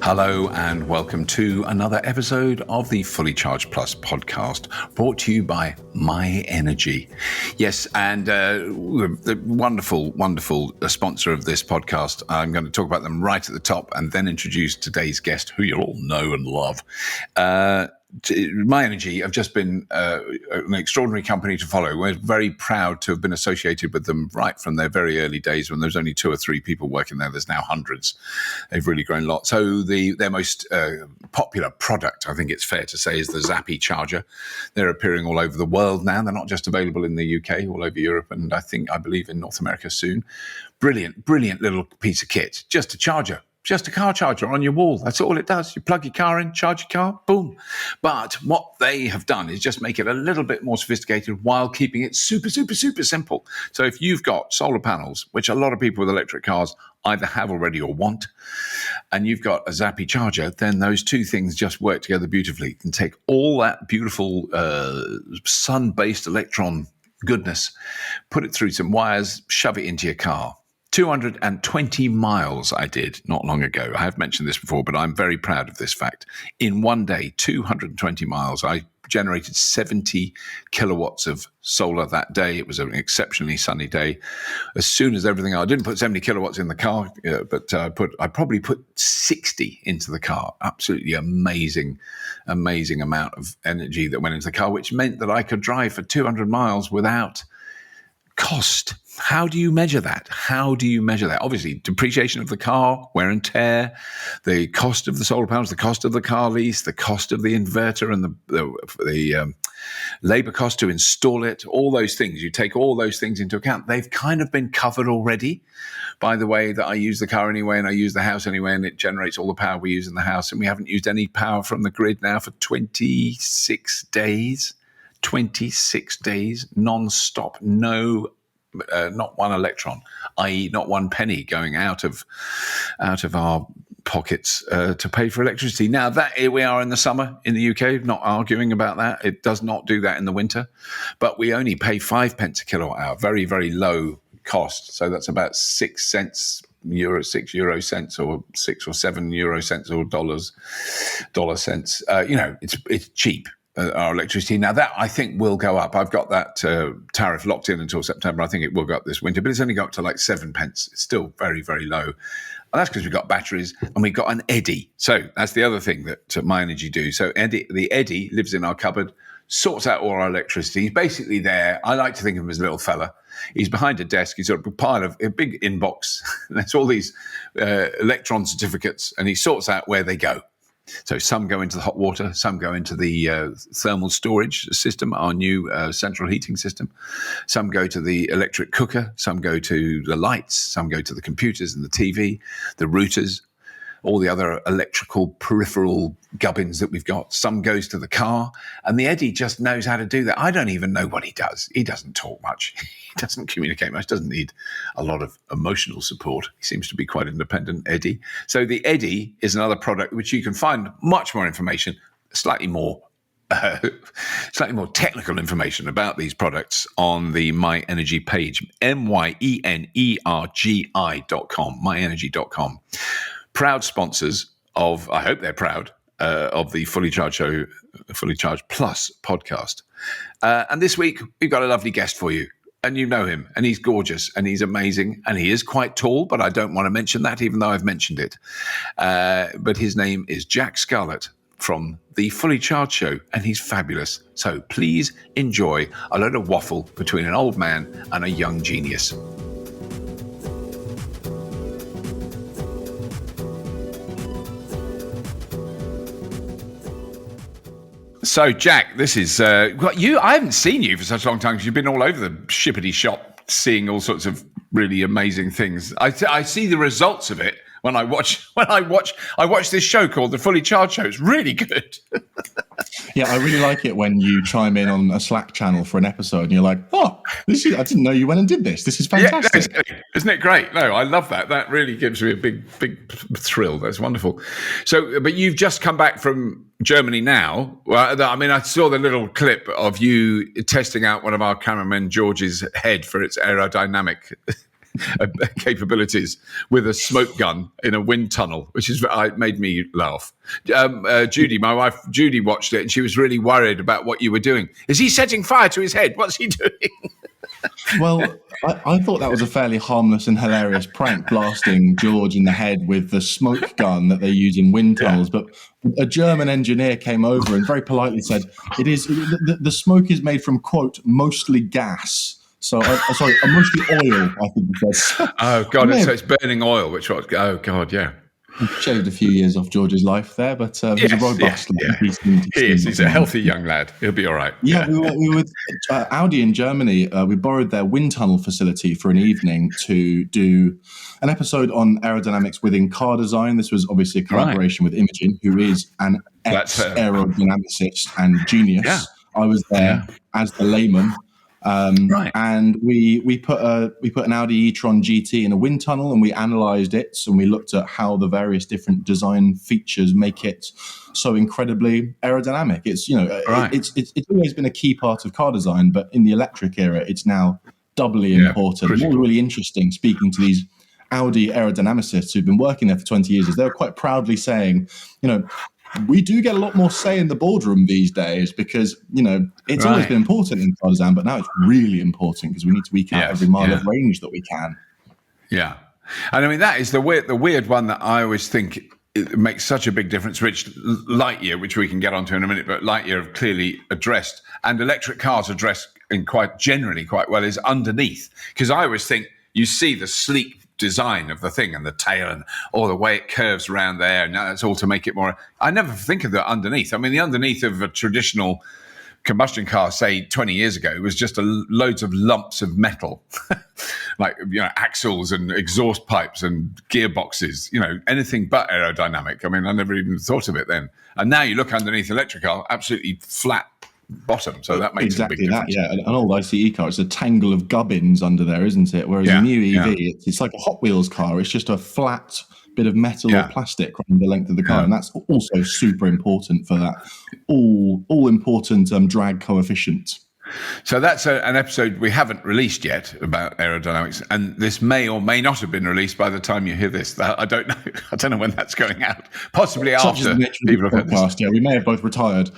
Hello and welcome to another episode of the Fully Charged Plus podcast, brought to you by My Energy. Yes, and the wonderful sponsor of this podcast. I'm going to talk about them right at the top and then introduce today's guest, who you'll all know and love. My Energy have just been an extraordinary company to follow. We're very proud to have been associated with them right from their very early days when there was only 2 or 3 people working there. There's now hundreds. They've really grown a lot. So their most popular product, I think it's fair to say, is the Zappi charger. They're appearing all over the world now. They're not just available in the UK, all over Europe, and I believe in North America soon. Brilliant little piece of kit. Just a charger. Just a car charger on your wall. That's all it does. You plug your car in, charge your car, boom. But what they have done is just make it a little bit more sophisticated while keeping it super simple. So if you've got solar panels, which a lot of people with electric cars either have already or want, and you've got a Zappi charger, then those two things just work together beautifully. You can take all that beautiful sun-based electron goodness, put it through some wires, shove it into your car. 220 miles I did not long ago. I have mentioned this before, but I'm very proud of this fact. In one day, 220 miles, I generated 70 kilowatts of solar that day. It was an exceptionally sunny day. As soon as everything, I didn't put 70 kilowatts in the car, but I probably put 60 into the car. Absolutely amazing amount of energy that went into the car, which meant that I could drive for 200 miles without cost. How do you measure that? Obviously, depreciation of the car, wear and tear, the cost of the solar panels, the cost of the car lease, the cost of the inverter, and the labor cost to install it, all those things. You take all those things into account. They've kind of been covered already by the way that I use the car anyway, and I use the house anyway, and it generates all the power we use in the house. And we haven't used any power from the grid now for 26 days. 26 days non-stop, not one electron, i.e. not one penny going out of our pockets to pay for electricity. Now that we are in the summer in the UK, not arguing about that. It does not do that in the winter, but we only pay 5 pence a kilowatt hour, very, very low cost. So that's about 6 cents, 6 euro cents, or 6 or 7 euro cents, or dollar cents. It's cheap. Our electricity. Now that I think will go up. I've got that tariff locked in until September. I think it will go up this winter, but it's only got up to like 7 pence. It's still very, very low. And that's because we've got batteries and we've got an Eddy. So that's the other thing that My Energy do. So the Eddy lives in our cupboard, sorts out all our electricity. He's basically there. I like to think of him as a little fella. He's behind a desk. He's got a pile of a big inbox. There's all these electron certificates, and he sorts out where they go. So some go into the hot water, some go into the thermal storage system, our new central heating system. Some go to the electric cooker, some go to the lights, some go to the computers and the TV, the routers, all the other electrical peripheral gubbins that we've got. Some goes to the car, and the Eddy just knows how to do that. I don't even know what he does. He doesn't talk much. He doesn't communicate much, doesn't need a lot of emotional support. He seems to be quite independent, Eddy. So the Eddy is another product which you can find much more information, slightly more technical information about these products on the My Energy page, myenergi.com, myenergy.com. Proud sponsors of, I hope they're proud, of the Fully Charged Plus podcast. And this week, we've got a lovely guest for you. And you know him, and he's gorgeous, and he's amazing, and he is quite tall, but I don't want to mention that, even though I've mentioned it. But his name is Jack Scarlett from the Fully Charged Show, and he's fabulous. So please enjoy a load of waffle between an old man and a young genius. So, Jack, this is I haven't seen you for such a long time because you've been all over the shippity shop, seeing all sorts of really amazing things. I see the results of it when I watch this show called The Fully Charged Show. It's really good. Yeah, I really like it when you chime in on a Slack channel for an episode and you're like, oh, I didn't know you went and did this. This is fantastic. Yeah, isn't it great? No, I love that. That really gives me a big thrill. That's wonderful. So, but you've just come back from Germany now. Well, I mean, I saw the little clip of you testing out one of our cameramen, George's head for its aerodynamic capabilities with a smoke gun in a wind tunnel, which made me laugh. Judy, my wife, Judy watched it and she was really worried about what you were doing. Is he setting fire to his head? What's he doing? Well, I thought that was a fairly harmless and hilarious prank, blasting George in the head with the smoke gun that they use in wind tunnels. But a German engineer came over and very politely said, the smoke is made from, quote, mostly gas. So, mostly oil, I think it says. Oh, God, so it's burning oil, oh, God, yeah. Shaved a few years off George's life there, but he's a robust lad. He is. He's a healthy young lad. He'll be all right. Yeah, we were with Audi in Germany. We borrowed their wind tunnel facility for an evening to do an episode on aerodynamics within car design. This was obviously a collaboration with Imogen, who is an ex-aerodynamicist and genius. Yeah. I was there as the layman. And we put an Audi e-tron GT in a wind tunnel, and we analysed it, and we looked at how the various different design features make it so incredibly aerodynamic. It's it's always been a key part of car design, but in the electric era, it's now doubly important. What was really interesting, speaking to these Audi aerodynamicists who've been working there for 20 years, is they were quite proudly saying, we do get a lot more say in the boardroom these days because, it's always been important in car design, but now it's really important because we need to eke out every mile of range that we can. Yeah. And I mean, that is the weird one that I always think it makes such a big difference, which Lightyear, which we can get onto in a minute, but Lightyear have clearly addressed, and electric cars address in generally quite well, is underneath. Because I always think you see the sleek design of the thing and the tail and all the way it curves around there, and that's all to make it more. I never think of the underneath. I mean, the underneath of a traditional combustion car, say 20 years ago, was just loads of lumps of metal, like axles and exhaust pipes and gearboxes. Anything but aerodynamic. I mean, I never even thought of it then. And now you look underneath electric car, absolutely flat bottom, so that makes a big difference. An old ICE car, it's a tangle of gubbins under there, isn't it? Whereas a new EV, it's like a Hot Wheels car. It's just a flat bit of metal or plastic running the length of the car, and that's also super important for that all important drag coefficient. So that's an episode we haven't released yet about aerodynamics, and this may or may not have been released by the time you hear this. I don't know. I don't know when that's going out. Possibly after people have heard this. Yeah, we may have both retired.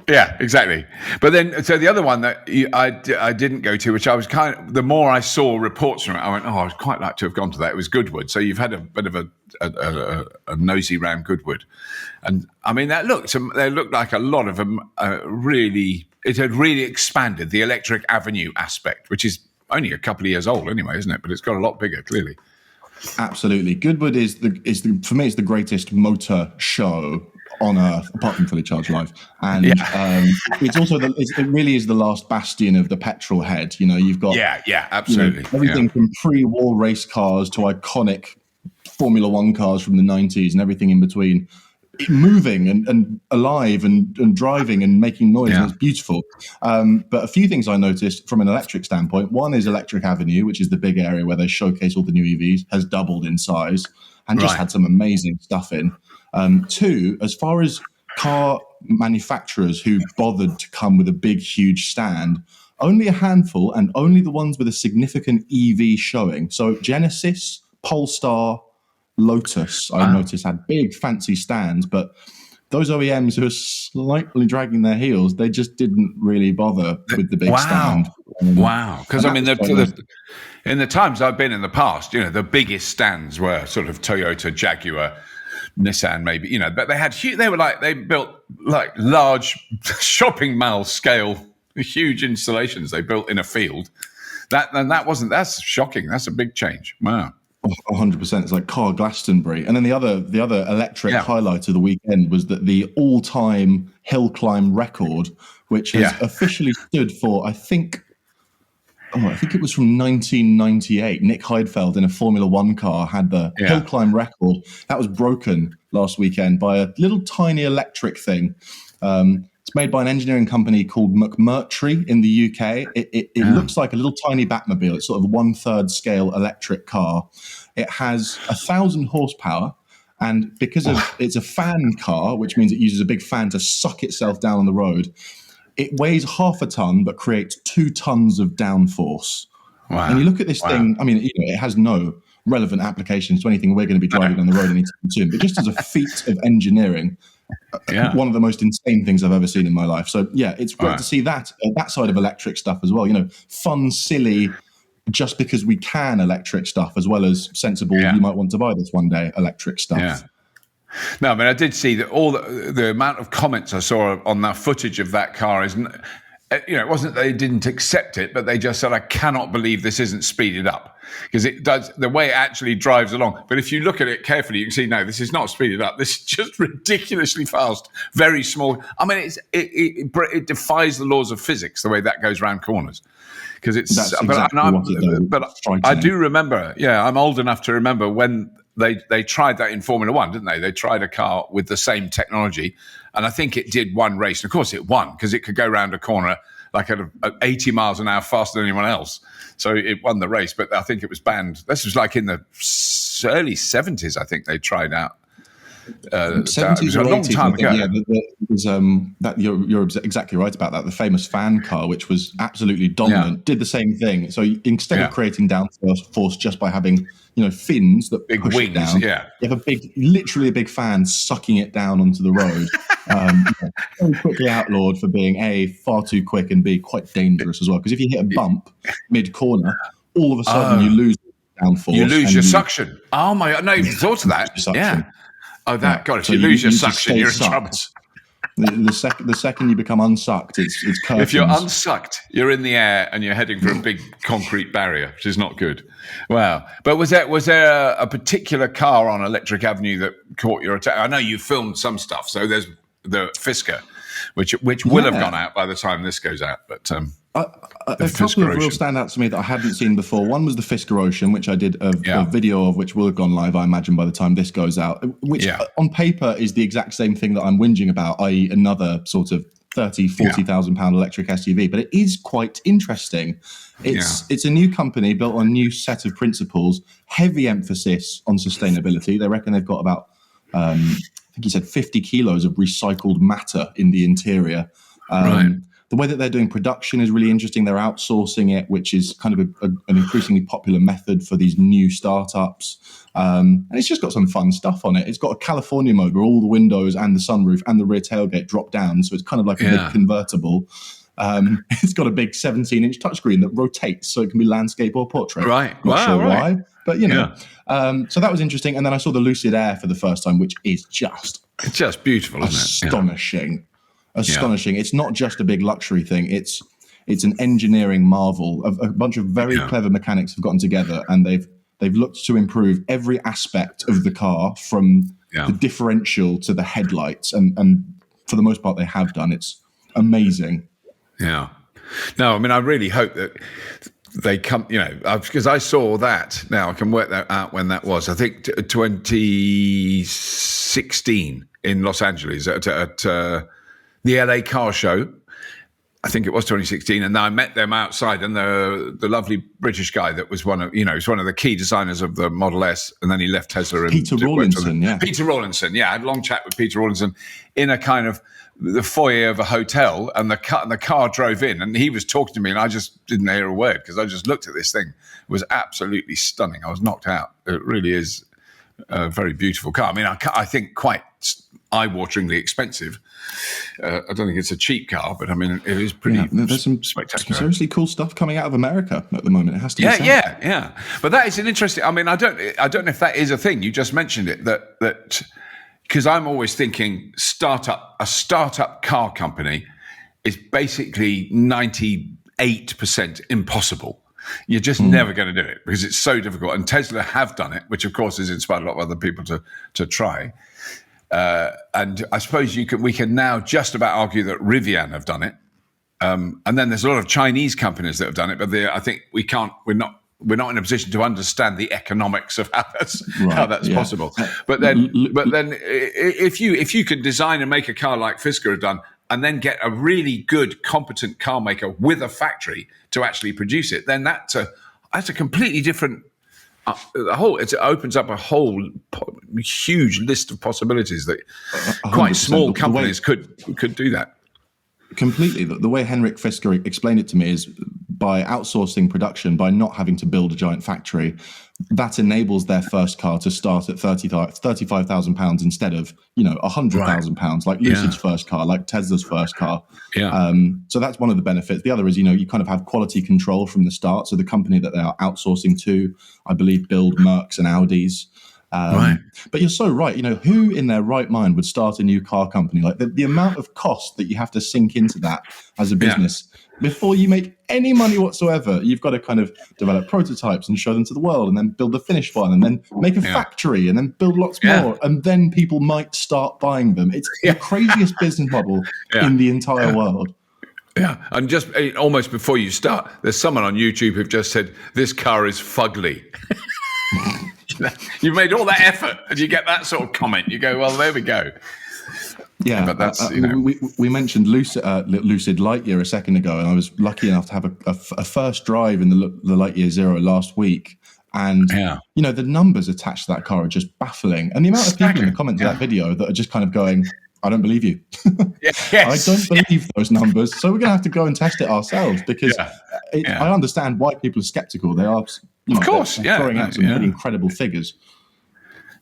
Yeah, exactly. But then, so the other one that I didn't go to, which I was the more I saw reports from it, I went, I'd quite like to have gone to that. It was Goodwood. So you've had a bit of a nosy round Goodwood. And I mean, they looked like a lot of them it had really expanded the electric avenue aspect, which is only a couple of years old anyway, isn't it? But it's got a lot bigger, clearly. Absolutely. Goodwood is for me, it's the greatest motor show on earth, apart from Fully Charged Live, and it's also it really is the last bastion of the petrol head. You've got absolutely everything from pre-war race cars to iconic Formula One cars from the 90s and everything in between, moving and alive and driving and making noise. And it's beautiful. But a few things I noticed from an electric standpoint. One is Electric Avenue, which is the big area where they showcase all the new EVs, has doubled in size and just had some amazing stuff in. Two, as far as car manufacturers who bothered to come with a big, huge stand, only a handful, and only the ones with a significant EV showing. So Genesis, Polestar, Lotus, I noticed, had big, fancy stands, but those OEMs who are slightly dragging their heels, they just didn't really bother with the big stand. Wow. Because, I mean, in the times I've been in the past, the biggest stands were sort of Toyota, Jaguar, Nissan, maybe, but they built like large shopping mall scale, huge installations they built in a field. That's shocking. That's a big change. Wow. 100%. It's like Car Glastonbury. And then the other electric highlight of the weekend was that the all-time hill climb record, which has officially stood for, I think it was from 1998. Nick Heidfeld in a Formula One car had the hill climb record. That was broken last weekend by a little tiny electric thing. It's made by an engineering company called McMurtry in the UK. It looks like a little tiny Batmobile. It's sort of 1/3 scale electric car. It has 1,000 horsepower. And because it's a fan car, which means it uses a big fan to suck itself down on the road, it weighs 0.5 ton, but creates 2 tons of downforce. Wow. And you look at this thing, I mean, it has no relevant applications to anything we're going to be driving on the road anytime soon, but just as a feat of engineering, one of the most insane things I've ever seen in my life. So yeah, it's great to see that side of electric stuff as well. Fun, silly, just because we can electric stuff, as well as sensible. You might want to buy this one day electric stuff. Yeah. No, I mean, I did see that all the amount of comments I saw on that footage of that car is, it wasn't that they didn't accept it, but they just said, I cannot believe this isn't speeded up, because it does the way it actually drives along. But if you look at it carefully, you can see, no, this is not speeded up. This is just ridiculously fast, very small. I mean, it defies the laws of physics, the way that goes around corners. Because it's, but I do remember, I'm old enough to remember when they tried that in Formula One, didn't they? They tried a car with the same technology, and I think it did one race. And of course, it won because it could go around a corner like at 80 miles an hour faster than anyone else. So it won the race, but I think it was banned. This was like in the early 70s, I think they tried out. 70s or 80s, that you're exactly right about that. The famous fan car, which was absolutely dominant, did the same thing. So instead of creating downforce just by having fins that big push wings, it down, you have literally a big fan sucking it down onto the road. Very quickly outlawed for being far too quick and quite dangerous as well. Because if you hit a bump mid corner, all of a sudden you lose downforce. You lose your suction. Oh my God! No, you thought of that. Yeah. Oh, that God! If you lose your suction, you're in trouble. The second you become unsucked, it's curtains. If you're unsucked, you're in the air and you're heading for a big concrete barrier, which is not good. Wow! But was there a particular car on Electric Avenue that caught your attention? I know you filmed some stuff, so there's the Fisker, which will have gone out by the time this goes out. But a couple of real standouts to me that I hadn't seen before. One was the Fisker Ocean, which I did a video of, which will have gone live, I imagine, by the time this goes out, which on paper is the exact same thing that I'm whinging about, i.e. another sort of 30, 40,000 pound electric SUV. But it is quite interesting. It's a new company built on a new set of principles, heavy emphasis on sustainability. They reckon they've got about, I think he said 50 kilos of recycled matter in the interior. The way that they're doing production is really interesting. They're outsourcing it, which is kind of an increasingly popular method for these new startups. And it's just got some fun stuff on it. It's got a California mode where all the windows and the sunroof and the rear tailgate drop down. So it's kind of like a big convertible. It's got a big 17-inch touchscreen that rotates, so it can be landscape or portrait. Not sure why, but so that was interesting. And then I saw the Lucid Air for the first time, which is just beautiful, astonishing. Astonishing. It's not just a big luxury thing. It's an engineering marvel. A bunch of very clever mechanics have gotten together, and they've looked to improve every aspect of the car, from the differential to the headlights, and for the most part they have done. It's amazing. Yeah. No, I mean, I really hope that they come, because I saw that. Now I can work that out when that was. I think 2016 in Los Angeles at the LA car show. I think it was 2016, and I met them outside, and the lovely British guy that was one of the key designers of the Model S, and then he left Tesla. And Peter Rawlinson, Peter Rawlinson, I had a long chat with Peter Rawlinson in a kind of the foyer of a hotel, and the car drove in, and he was talking to me, and I just didn't hear a word because I just looked at this thing. It was absolutely stunning. I was knocked out. It really is a very beautiful car. I mean, I think quite eye-wateringly expensive. I don't think it's a cheap car, but I mean, it is pretty there's some spectacular. Some seriously cool stuff coming out of America at the moment. It has to be said. Yeah. But that is an interesting. I mean, I don't know if that is a thing. You just mentioned it that because I'm always thinking a startup car company is basically 98% impossible. You're just never going to do it because it's so difficult. And Tesla have done it, which of course has inspired a lot of other people to try. And I suppose we can now just about argue that Rivian have done it. And then there's a lot of Chinese companies that have done it, but I think we're not in a position to understand the economics of how that's possible. But then if you can design and make a car like Fisker have done, and then get a really good, competent car maker with a factory to actually produce it, then that's a completely different. It opens up a whole huge list of possibilities that quite small companies could do that. Completely. The way Henrik Fisker explained it to me is by outsourcing production, by not having to build a giant factory, that enables their first car to start at £35,000 instead of, £100,000, like Lucid's first car, like Tesla's first car. Yeah. So that's one of the benefits. The other is, you kind of have quality control from the start. So the company that they are outsourcing to, I believe, build Mercs and Audis. But you're so right. Who in their right mind would start a new car company? Like the amount of cost that you have to sink into that as a business before you make any money whatsoever. You've got to kind of develop prototypes and show them to the world, and then build the finished one, and then make a factory, and then build lots more, and then people might start buying them. It's the craziest business model in the entire world. Yeah, and just almost before you start, there's someone on YouTube who've just said, "This car is fugly." You've made all that effort, and you get that sort of comment. You go, "Well, there we go." Yeah, but that's we mentioned Lucid Lightyear a second ago, and I was lucky enough to have a first drive in the Lightyear Zero last week. And the numbers attached to that car are just baffling, and the amount of people in the comments of that video that are just kind of going, "I don't believe you." I don't believe those numbers, so we're going to have to go and test it ourselves, because I understand why people are skeptical. They are, of course, throwing out some really incredible figures.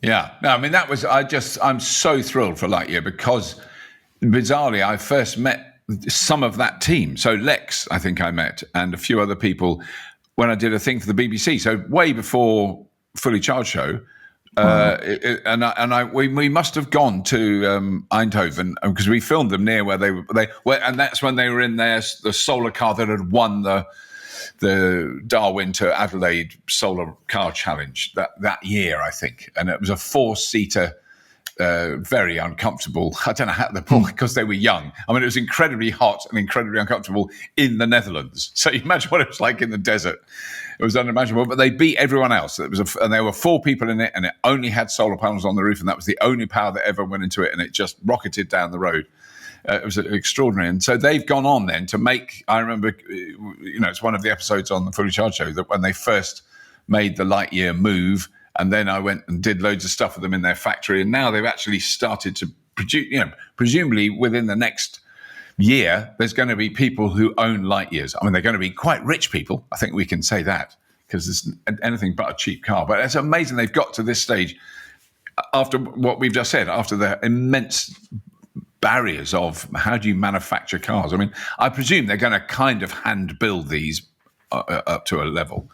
Yeah, no, I mean, I'm so thrilled for Lightyear, because bizarrely I first met some of that team. So Lex, I think I met, and a few other people when I did a thing for the BBC. So way before Fully Charged Show. We must have gone to Eindhoven, because we filmed them near where they were, and that's when they were in the solar car that had won the Darwin to Adelaide Solar Car Challenge that year, I think, and it was a 4-seater, very uncomfortable. I don't know how because they were young. I mean, it was incredibly hot and incredibly uncomfortable in the Netherlands. So you imagine what it was like in the desert. It was unimaginable, but they beat everyone else. And there were 4 people in it, and it only had solar panels on the roof, and that was the only power that ever went into it, and it just rocketed down the road. It was extraordinary. And so they've gone on then to make, I remember, it's one of the episodes on the Fully Charged Show, that when they first made the Lightyear move, and then I went and did loads of stuff with them in their factory, and now they've actually started to produce, presumably within the next year, there's going to be people who own Lightyears. I mean, they're going to be quite rich people. I think we can say that, because it's anything but a cheap car. But it's amazing they've got to this stage after what we've just said, after the immense barriers of how do you manufacture cars. I mean, I presume they're going to kind of hand build these up to a level.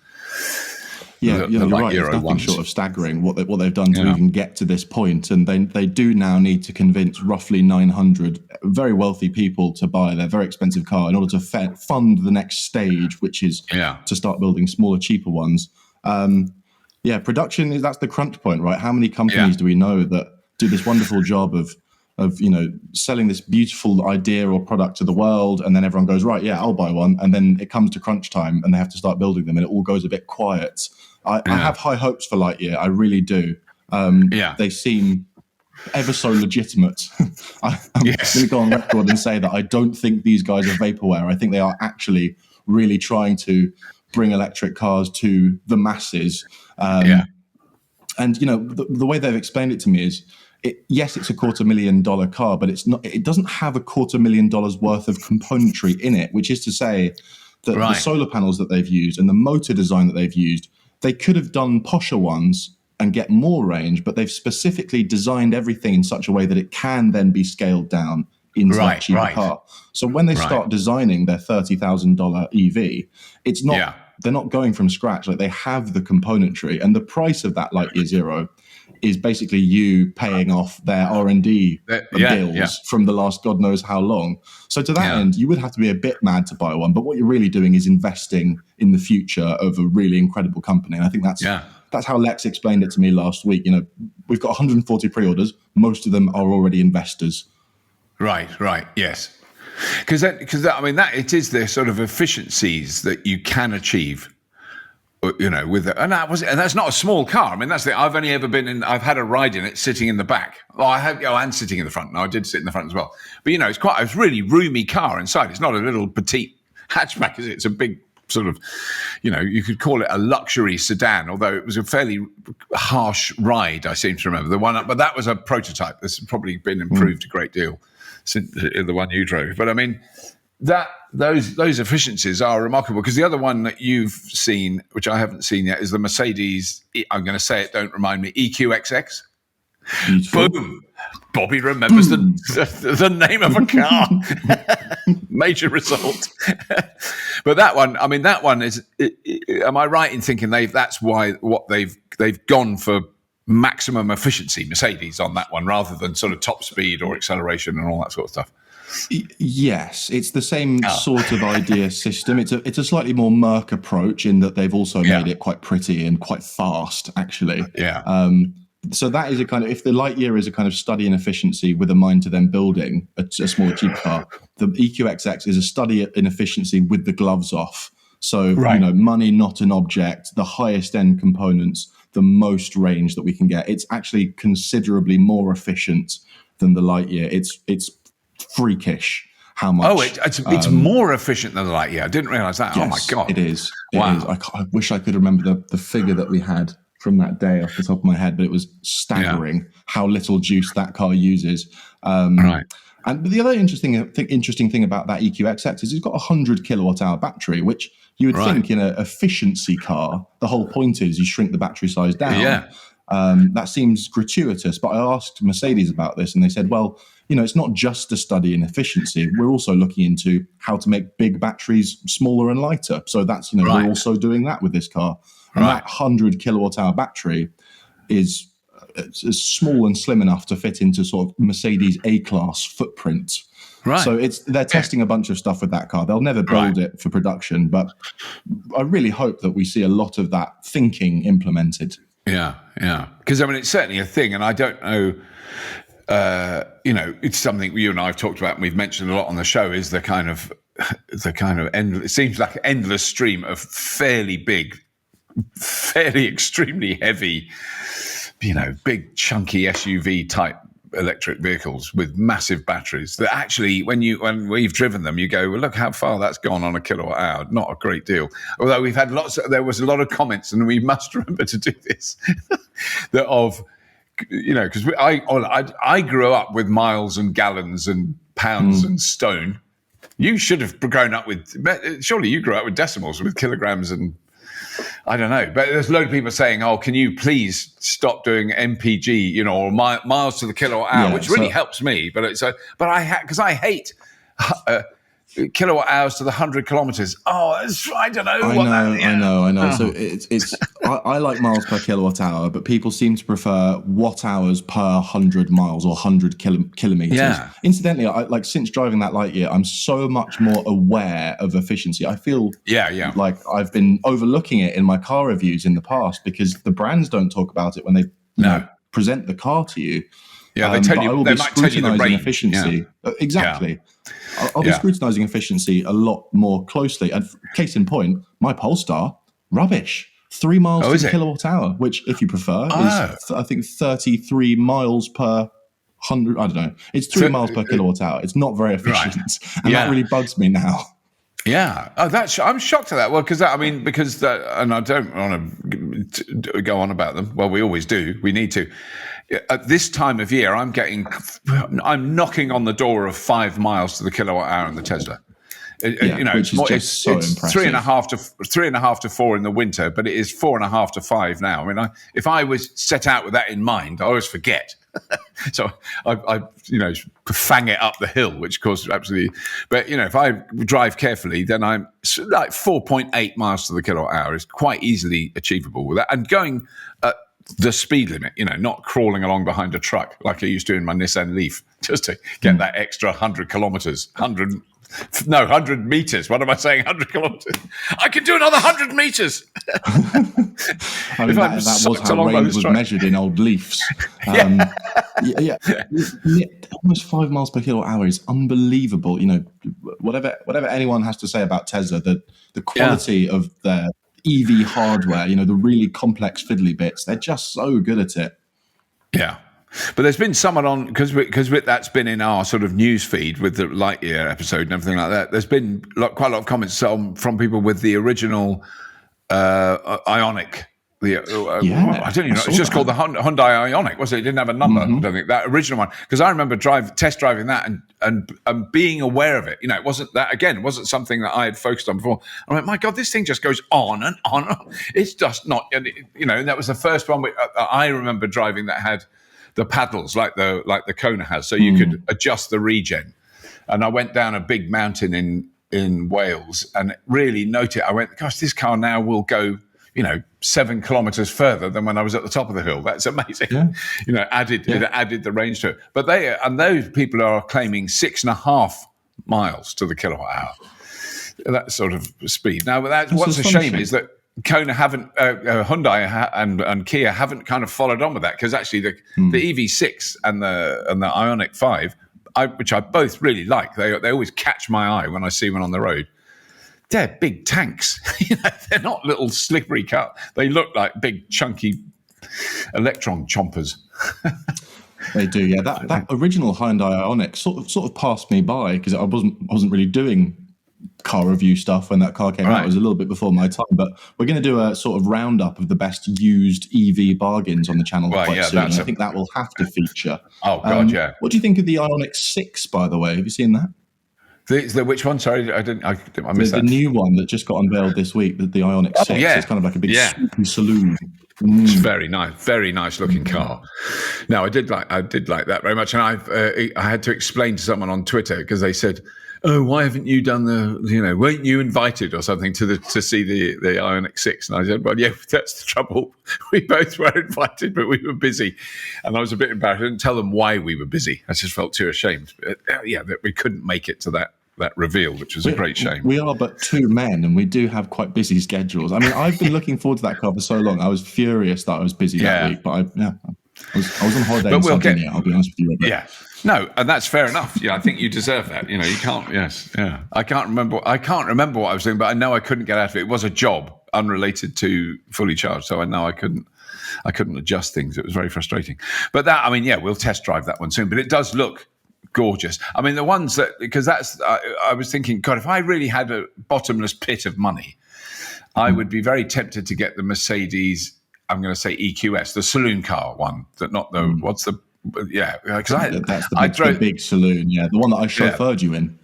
Yeah, you're right. It's nothing short of staggering what they've done to even get to this point. And they do now need to convince roughly 900 very wealthy people to buy their very expensive car in order to fund the next stage, which is to start building smaller, cheaper ones. Production that's the crunch point, right? How many companies do we know that do this wonderful job of selling this beautiful idea or product to the world, and then everyone goes, right, I'll buy one, and then it comes to crunch time and they have to start building them, and it all goes a bit quiet. I have high hopes for Lightyear, I really do. They seem ever so legitimate. I'm going to go on record and say that I don't think these guys are vaporware. I think they are actually really trying to bring electric cars to the masses. And the way they've explained it to me is, yes, it's a $250,000 car, but it's not. It doesn't have a $250,000 worth of componentry in it, which is to say that the solar panels that they've used and the motor design that they've used, they could have done posher ones and get more range, but they've specifically designed everything in such a way that it can then be scaled down into that cheaper car. So when they start designing their $30,000 EV, it's not. They're not going from scratch. Like, they have the componentry, and the price of that Lightyear Zero is basically you paying off their R&D bills from the last God knows how long. So to that end, you would have to be a bit mad to buy one. But what you're really doing is investing in the future of a really incredible company. And I think that's how Lex explained it to me last week. We've got 140 pre-orders. Most of them are already investors. Right, yes. Because it is the sort of efficiencies that you can achieve, with it. And that's not a small car. I mean, I've only ever been in. I've had a ride in it, sitting in the back. And sitting in the front. No, I did sit in the front as well. But it's quite a really roomy car inside. It's not a little petite hatchback, is it? It's a big sort of, you could call it a luxury sedan. Although it was a fairly harsh ride, I seem to remember but that was a prototype. This has probably been improved a great deal since the one you drove. But I mean, those efficiencies are remarkable, because the other one that you've seen, which I haven't seen yet, is the Mercedes, I'm going to say it, don't remind me, EQXX. Beautiful. Boom. Bobby remembers the name of a car. Major result. But that one is, am I right in thinking that's why they've gone for maximum efficiency, Mercedes, on that one, rather than sort of top speed or acceleration and all that sort of stuff? Yes, it's the same sort of idea system. It's a slightly more Merc approach in that they've also made it quite pretty and quite fast, actually. Yeah. So that is a kind of, if the Lightyear is a kind of study in efficiency with a mind to then building a smaller, cheap car, the EQXX is a study in efficiency with the gloves off. So, money, not an object, the highest end components, the most range that we can get. It's actually considerably more efficient than the Lightyear. It's freakish how much. Oh, it's more efficient than the Lightyear. I didn't realize that. Yes, oh my God. It is. Wow. I wish I could remember the figure that we had from that day off the top of my head, but it was staggering how little juice that car uses. Right. And the other interesting thing about that EQXX is it's got a 100 kilowatt hour battery, which you would think in an efficiency car, the whole point is you shrink the battery size down. Yeah. That seems gratuitous, but I asked Mercedes about this and they said, well, it's not just a study in efficiency. We're also looking into how to make big batteries smaller and lighter. So that's, we're also doing that with this car. And that 100 kilowatt hour battery is small and slim enough to fit into sort of Mercedes A-Class footprint. Right. So they're testing a bunch of stuff with that car. They'll never build it for production, but I really hope that we see a lot of that thinking implemented. Yeah, yeah. Because it's certainly a thing, and I don't know. It's something you and I have talked about, and we've mentioned a lot on the show. Is the kind of endless, it seems like an endless stream of fairly big, fairly extremely heavy, big chunky SUV type electric vehicles with massive batteries that actually, when we've driven them, you go, well, look how far that's gone on a kilowatt hour. Not a great deal. Although there was a lot of comments, and we must remember to do this, because I grew up with miles and gallons and pounds and stone. You should have grown up surely you grew up with decimals, with kilograms, and I don't know. But there's a load of people saying, oh, can you please stop doing MPG, or miles to the kilowatt hour, which really helps me. But because I hate kilowatt hours to the 100 kilometers. Oh, I don't know. I know. So I like miles per kilowatt hour, but people seem to prefer watt hours per 100 miles or 100 kilometers. Yeah. Incidentally, since driving that Lightyear, I'm so much more aware of efficiency. I feel like I've been overlooking it in my car reviews in the past because the brands don't talk about it when they present the car to you. Yeah, they might tell you the range. Efficiency. Yeah. Exactly. Yeah. I'll be scrutinizing efficiency a lot more closely. And case in point, my Polestar, rubbish. 3 miles to the kilowatt hour, which, if you prefer, is, I think, 33 miles per 100. I don't know. It's 3 miles per kilowatt hour. It's not very efficient. Right. And that really bugs me now. Yeah. Oh, I'm shocked at that. Well, and I don't want to go on about them. Well, we always do. We need to. At this time of year, I'm knocking on the door of 5 miles to the kilowatt hour in the Tesla. Which is just so impressive. 3.5 to 4 in the winter, but it is 4.5 to 5 now. If I was set out with that in mind, I always forget. So I fang it up the hill, which of course absolutely. But if I drive carefully, then I'm like 4.8 miles to the kilowatt hour is quite easily achievable with that, and going at the speed limit. Not crawling along behind a truck like I used to in my Nissan Leaf just to get that extra 100 kilometers. 100 meters. What am I saying? 100 kilometers. I can do another 100 meters. That was how range was measured in old Leafs. Almost 5 miles per kilowatt hour is unbelievable. Whatever anyone has to say about Tesla, the quality of their EV hardware, the really complex fiddly bits, they're just so good at it. Yeah. But there's been someone on, because that's been in our sort of news feed with the Lightyear episode and everything like that. There's been quite a lot of comments from people with the original Ioniq, I don't even know. It's just called the Hyundai Ioniq, wasn't it? It didn't have a number. I don't think that original one, because I remember test driving that and being aware of it. You know, it wasn't that again. It wasn't something that I had focused on before. I went, my God, this thing just goes on and on. It's just not. You know, that was the first one I remember driving that had the paddles like the Kona has, so you could adjust the regen. And I went down a big mountain in Wales and really noted. I went, gosh, this car now will go, 7 kilometers further than when I was at the top of the hill. That's amazing. Yeah. It added the range to it. But those people are claiming 6.5 miles to the kilowatt hour. That sort of speed. Now, what's a shame is that Kona haven't, Hyundai and Kia haven't kind of followed on with that, because actually the EV6 and the Ioniq 5, which I both really like, they always catch my eye when I see one on the road. They're big tanks. They're not little slippery cars. They look like big chunky electron chompers. They do, yeah. That original Hyundai Ioniq sort of passed me by, because I wasn't really doing car review stuff when that car came out. It was a little bit before my time, but we're going to do a sort of roundup of the best used EV bargains on the channel quite soon. I think that will have to feature. Oh God, yeah. What do you think of the Ioniq 6, by the way? Have you seen that? The which one? Sorry, I missed that. The new one that just got unveiled this week, the Ioniq 6. Yeah. It's kind of like a big saloon. It's very nice looking car. No, I did like that very much, and I had to explain to someone on Twitter, because they said, "Oh, why haven't you done weren't you invited or something to see the Ioniq 6?" And I said, "Well, yeah, that's the trouble. We both were invited, but we were busy." And I was a bit embarrassed. I didn't tell them why we were busy. I just felt too ashamed. That we couldn't make it to that reveal, which was a great shame. We are but two men, and we do have quite busy schedules. I mean, I've been looking forward to that car for so long. I was furious that I was busy that week, but I was on holiday in Sardinia, I'll be honest with you, Robert. Yeah. No, and that's fair enough. Yeah, I think you deserve that. You can't. Yes, yeah. I can't remember what I was doing, but I know I couldn't get out of it. It was a job unrelated to Fully Charged, so I know I couldn't adjust things. It was very frustrating. But we'll test drive that one soon. But it does look gorgeous. I mean, the ones because I was thinking, God, if I really had a bottomless pit of money, I would be very tempted to get the Mercedes. I'm going to say EQS, the saloon car one. What's the because that's the big saloon, the one that I chauffeured you in.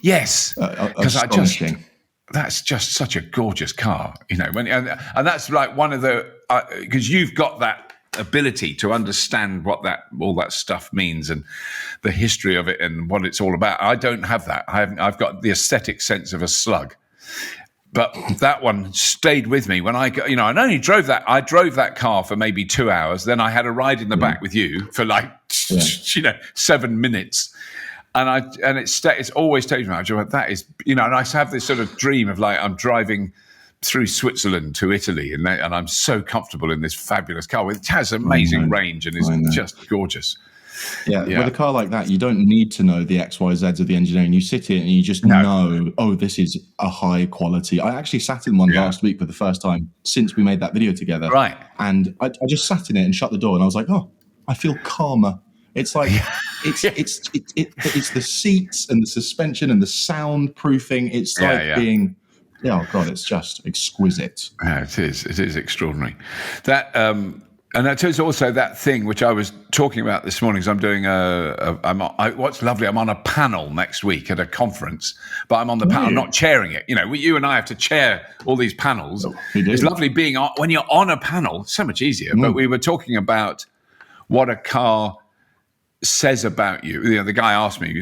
Yes, because that's just such a gorgeous car, and that's like one of the because you've got that ability to understand what all that stuff means and the history of it and what it's all about. I don't have that. I've got the aesthetic sense of a slug. But that one stayed with me when I only drove that. I drove that car for maybe 2 hours. Then I had a ride in the back with you for 7 minutes. And it's always taken me. That is, and I have this sort of dream of I'm driving through Switzerland to Italy, and I'm so comfortable in this fabulous car. It has amazing range and is just gorgeous. Yeah, with a car like that, you don't need to know the XYZs of the engineering. You sit in and you just know, this is a high quality. I actually sat in one last week for the first time since we made that video together. Right. And I just sat in it and shut the door, and I was like, I feel calmer. It's like it's the seats and the suspension and the soundproofing. It's like being it's just exquisite. Yeah, it is. It is extraordinary. That and that is also that thing which I was talking about this morning. Because I'm doing what's lovely. I'm on a panel next week at a conference, but I'm on the panel. I'm not chairing it. You and I have to chair all these panels. It's lovely being on when you're on a panel. So much easier. But we were talking about what a car says about you. The guy asked me,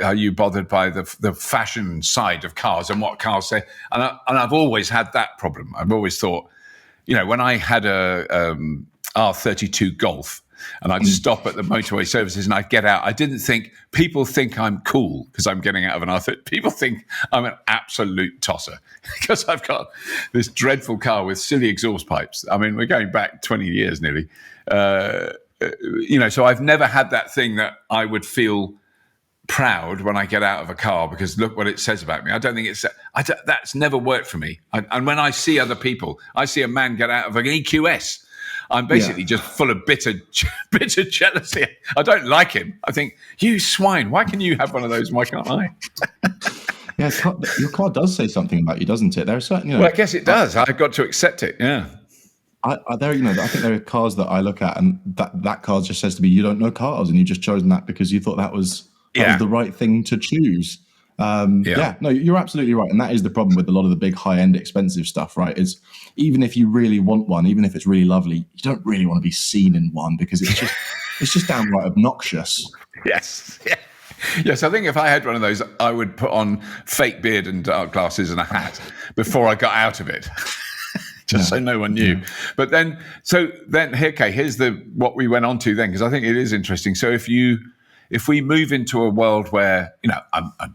are you bothered by the fashion side of cars and what cars say? And I've always had that problem. I've always thought, when I had a R32 Golf and I'd stop at the motorway services and I'd get out, I didn't think, people think I'm cool because I'm getting out of an R32. People think I'm an absolute tosser because I've got this dreadful car with silly exhaust pipes. I mean, we're going back 20 years nearly. So I've never had that thing that I would feel proud when I get out of a car because look what it says about me. I don't think that's never worked for me. And when I see other people, I see a man get out of an EQS, I'm basically just full of bitter jealousy. I don't like him. I think, you swine, why can you have one of those? Why can't I? Yeah, your car does say something about you, doesn't it? There are certain, Well, I guess it does. I've got to accept it. Yeah. I think there are cars that I look at, and that car just says to me, "You don't know cars, and you've just chosen that because you thought that was the right thing to choose." No, you're absolutely right, and that is the problem with a lot of the big, high-end, expensive stuff. Right? Is even if you really want one, even if it's really lovely, you don't really want to be seen in one because it's just downright obnoxious. Yes. Yeah. Yes, I think if I had one of those, I would put on fake beard and dark glasses and a hat before I got out of it. So no one knew. But then, here's what we went on to then, because I think it is interesting. So if we move into a world where,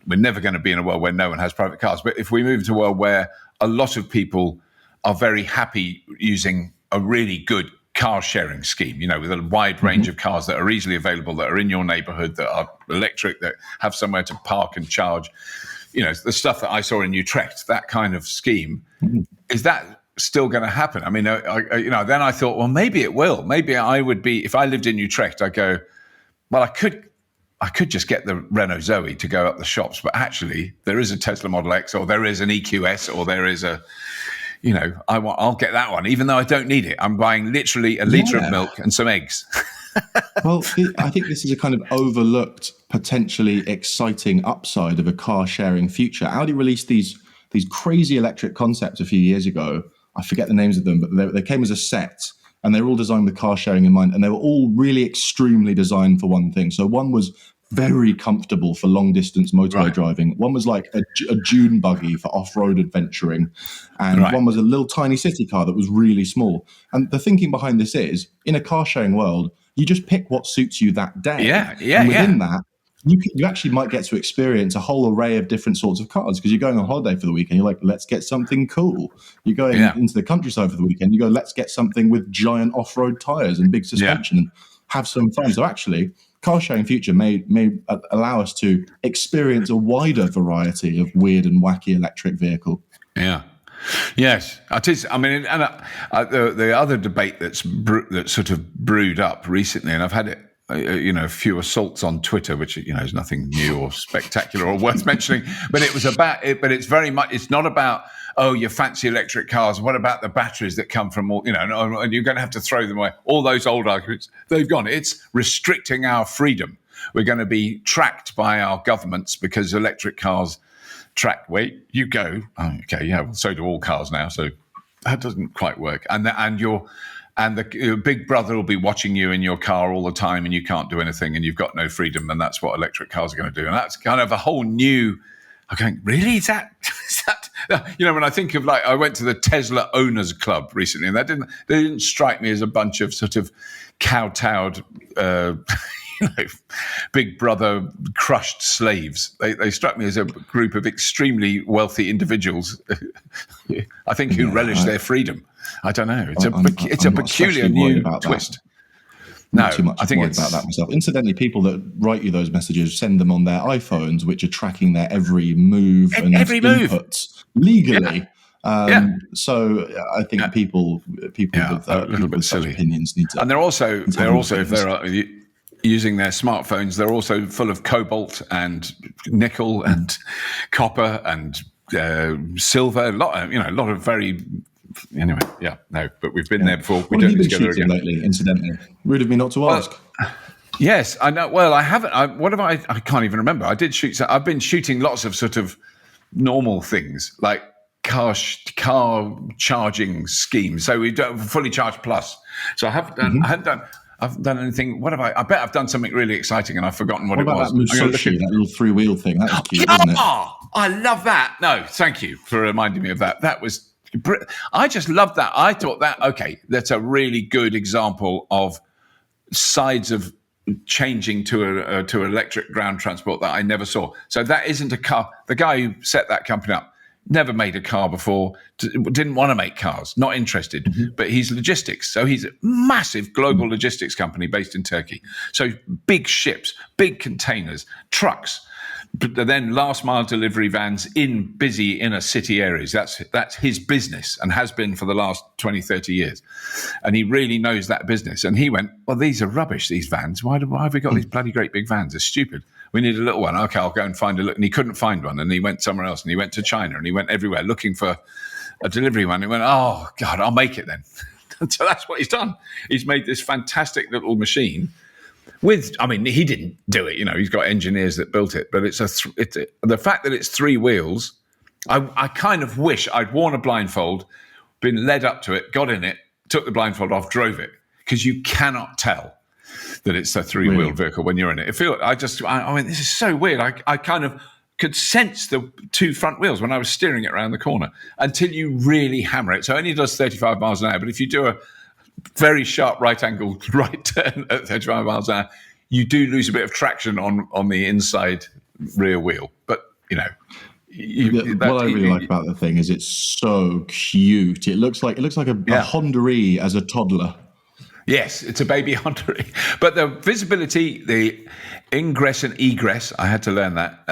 we're never going to be in a world where no one has private cars, but if we move into a world where a lot of people are very happy using a really good car sharing scheme, with a wide range of cars that are easily available, that are in your neighborhood, that are electric, that have somewhere to park and charge, the stuff that I saw in Utrecht, that kind of scheme, is that still going to happen? I mean, then I thought, well, maybe it will. Maybe I would be, if I lived in Utrecht, I go, well, I could just get the Renault Zoe to go up the shops, but actually there is a Tesla Model X, or there is an EQS, or there is I'll get that one, even though I don't need it. I'm buying literally a litre of milk and some eggs. Well, I think this is a kind of overlooked, potentially exciting upside of a car sharing future. Audi released these crazy electric concepts a few years ago. I forget the names of them, but they came as a set, and they were all designed with car sharing in mind, and they were all really extremely designed for one thing. So one was very comfortable for long distance motorway driving. One was like a dune buggy for off-road adventuring, and one was a little tiny city car that was really small. And the thinking behind this is, in a car sharing world, you just pick what suits you that day. And within that, you actually might get to experience a whole array of different sorts of cars, because you're going on holiday for the weekend. You're like, let's get something cool. You're going into the countryside for the weekend. You go, let's get something with giant off-road tires and big suspension and have some fun. So actually, car sharing future may allow us to experience a wider variety of weird and wacky electric vehicle. Yeah. Yes, it is. I mean, and the other debate that's sort of brewed up recently, and I've had it, a few assaults on Twitter, which is nothing new or spectacular or worth mentioning. But it was about it. But it's very much. It's not about your fancy electric cars. What about the batteries that come from all? And you're going to have to throw them away. All those old arguments, they've gone. It's restricting our freedom. We're going to be tracked by our governments because electric cars track. Wait, you go. Oh, okay, yeah. Well, so do all cars now. So that doesn't quite work. And the big brother will be watching you in your car all the time, and you can't do anything, and you've got no freedom. And that's what electric cars are going to do. And that's kind of a whole new. I'm going, really? Is that? When I think of, like, I went to the Tesla Owners Club recently, and they didn't strike me as a bunch of sort of kowtowed, big brother crushed slaves. They struck me as a group of extremely wealthy individuals, I think, who relish their freedom. I don't know. It's a peculiar new twist. No, too much. I think it's about that myself. Incidentally, people that write you those messages send them on their iPhones, which are tracking their every move and inputs legally. So I think people with a little bit silly opinions need to. And they're also if they're using their smartphones, they're also full of cobalt and nickel and copper and silver. A lot of very. Anyway, but we've been there before. What have you been shooting lately, incidentally? Rude of me not to ask. Yes, I know. Well, I haven't. I can't even remember. I did shoot. I've been shooting lots of sort of normal things, like car charging schemes. So we do fully charged plus. So I haven't done anything. What have I? I bet I've done something really exciting, and I've forgotten what it was. That Musashi, that little 3-wheel thing? That was cute, wasn't it? I love that. No, thank you for reminding me of that. That was. I just loved that. I thought that's a really good example of sides of changing to electric ground transport that I never saw. So that isn't a car. The guy who set that company up never made a car before, didn't want to make cars, not interested, but he's logistics. So he's a massive global logistics company based in Turkey. So big ships, big containers, trucks, but then last mile delivery vans in busy inner city areas. That's his business and has been for the last 20, 30 years. And he really knows that business. And he went, well, these are rubbish, these vans. Why have we got these bloody great big vans? They're stupid. We need a little one. Okay, I'll go and find a look. And he couldn't find one. And he went somewhere else. And he went to China. And he went everywhere looking for a delivery one. He went, oh, God, I'll make it then. So that's what he's done. He's made this fantastic little machine he didn't do it. He's got engineers that built it. But the fact that it's 3 wheels, I kind of wish I'd worn a blindfold, been led up to it, got in it, took the blindfold off, drove it. Because you cannot tell that it's a 3-wheeled vehicle when you're in it. This is so weird. I kind of could sense the 2 front wheels when I was steering it around the corner until you really hammer it. So it only does 35 miles an hour. But if you do a very sharp right-angled right turn at 35 miles an hour, you do lose a bit of traction on the inside rear wheel. But, what I really like about the thing is it's so cute. It looks like a Honda-E as a toddler. Yes, it's a baby Honda. But the visibility, the ingress and egress, I had to learn that,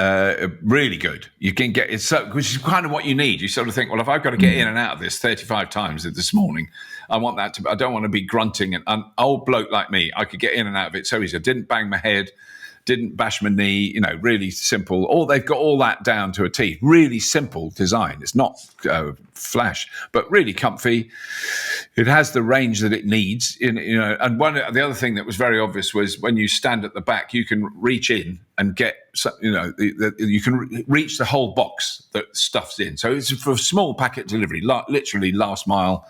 really good. You can get it, which is kind of what you need. You sort of think, well, if I've got to get in and out of this 35 times this morning, I don't want to be grunting. And an old bloke like me, I could get in and out of it so easy. I didn't bang my head, didn't bash my knee, really simple. They've got all that down to a T. Really simple design. It's not flash, but really comfy. It has the range that it needs. And the other thing that was very obvious was when you stand at the back, you can reach in and get, you can reach the whole box that stuff's in. So it's for small packet delivery, literally last mile.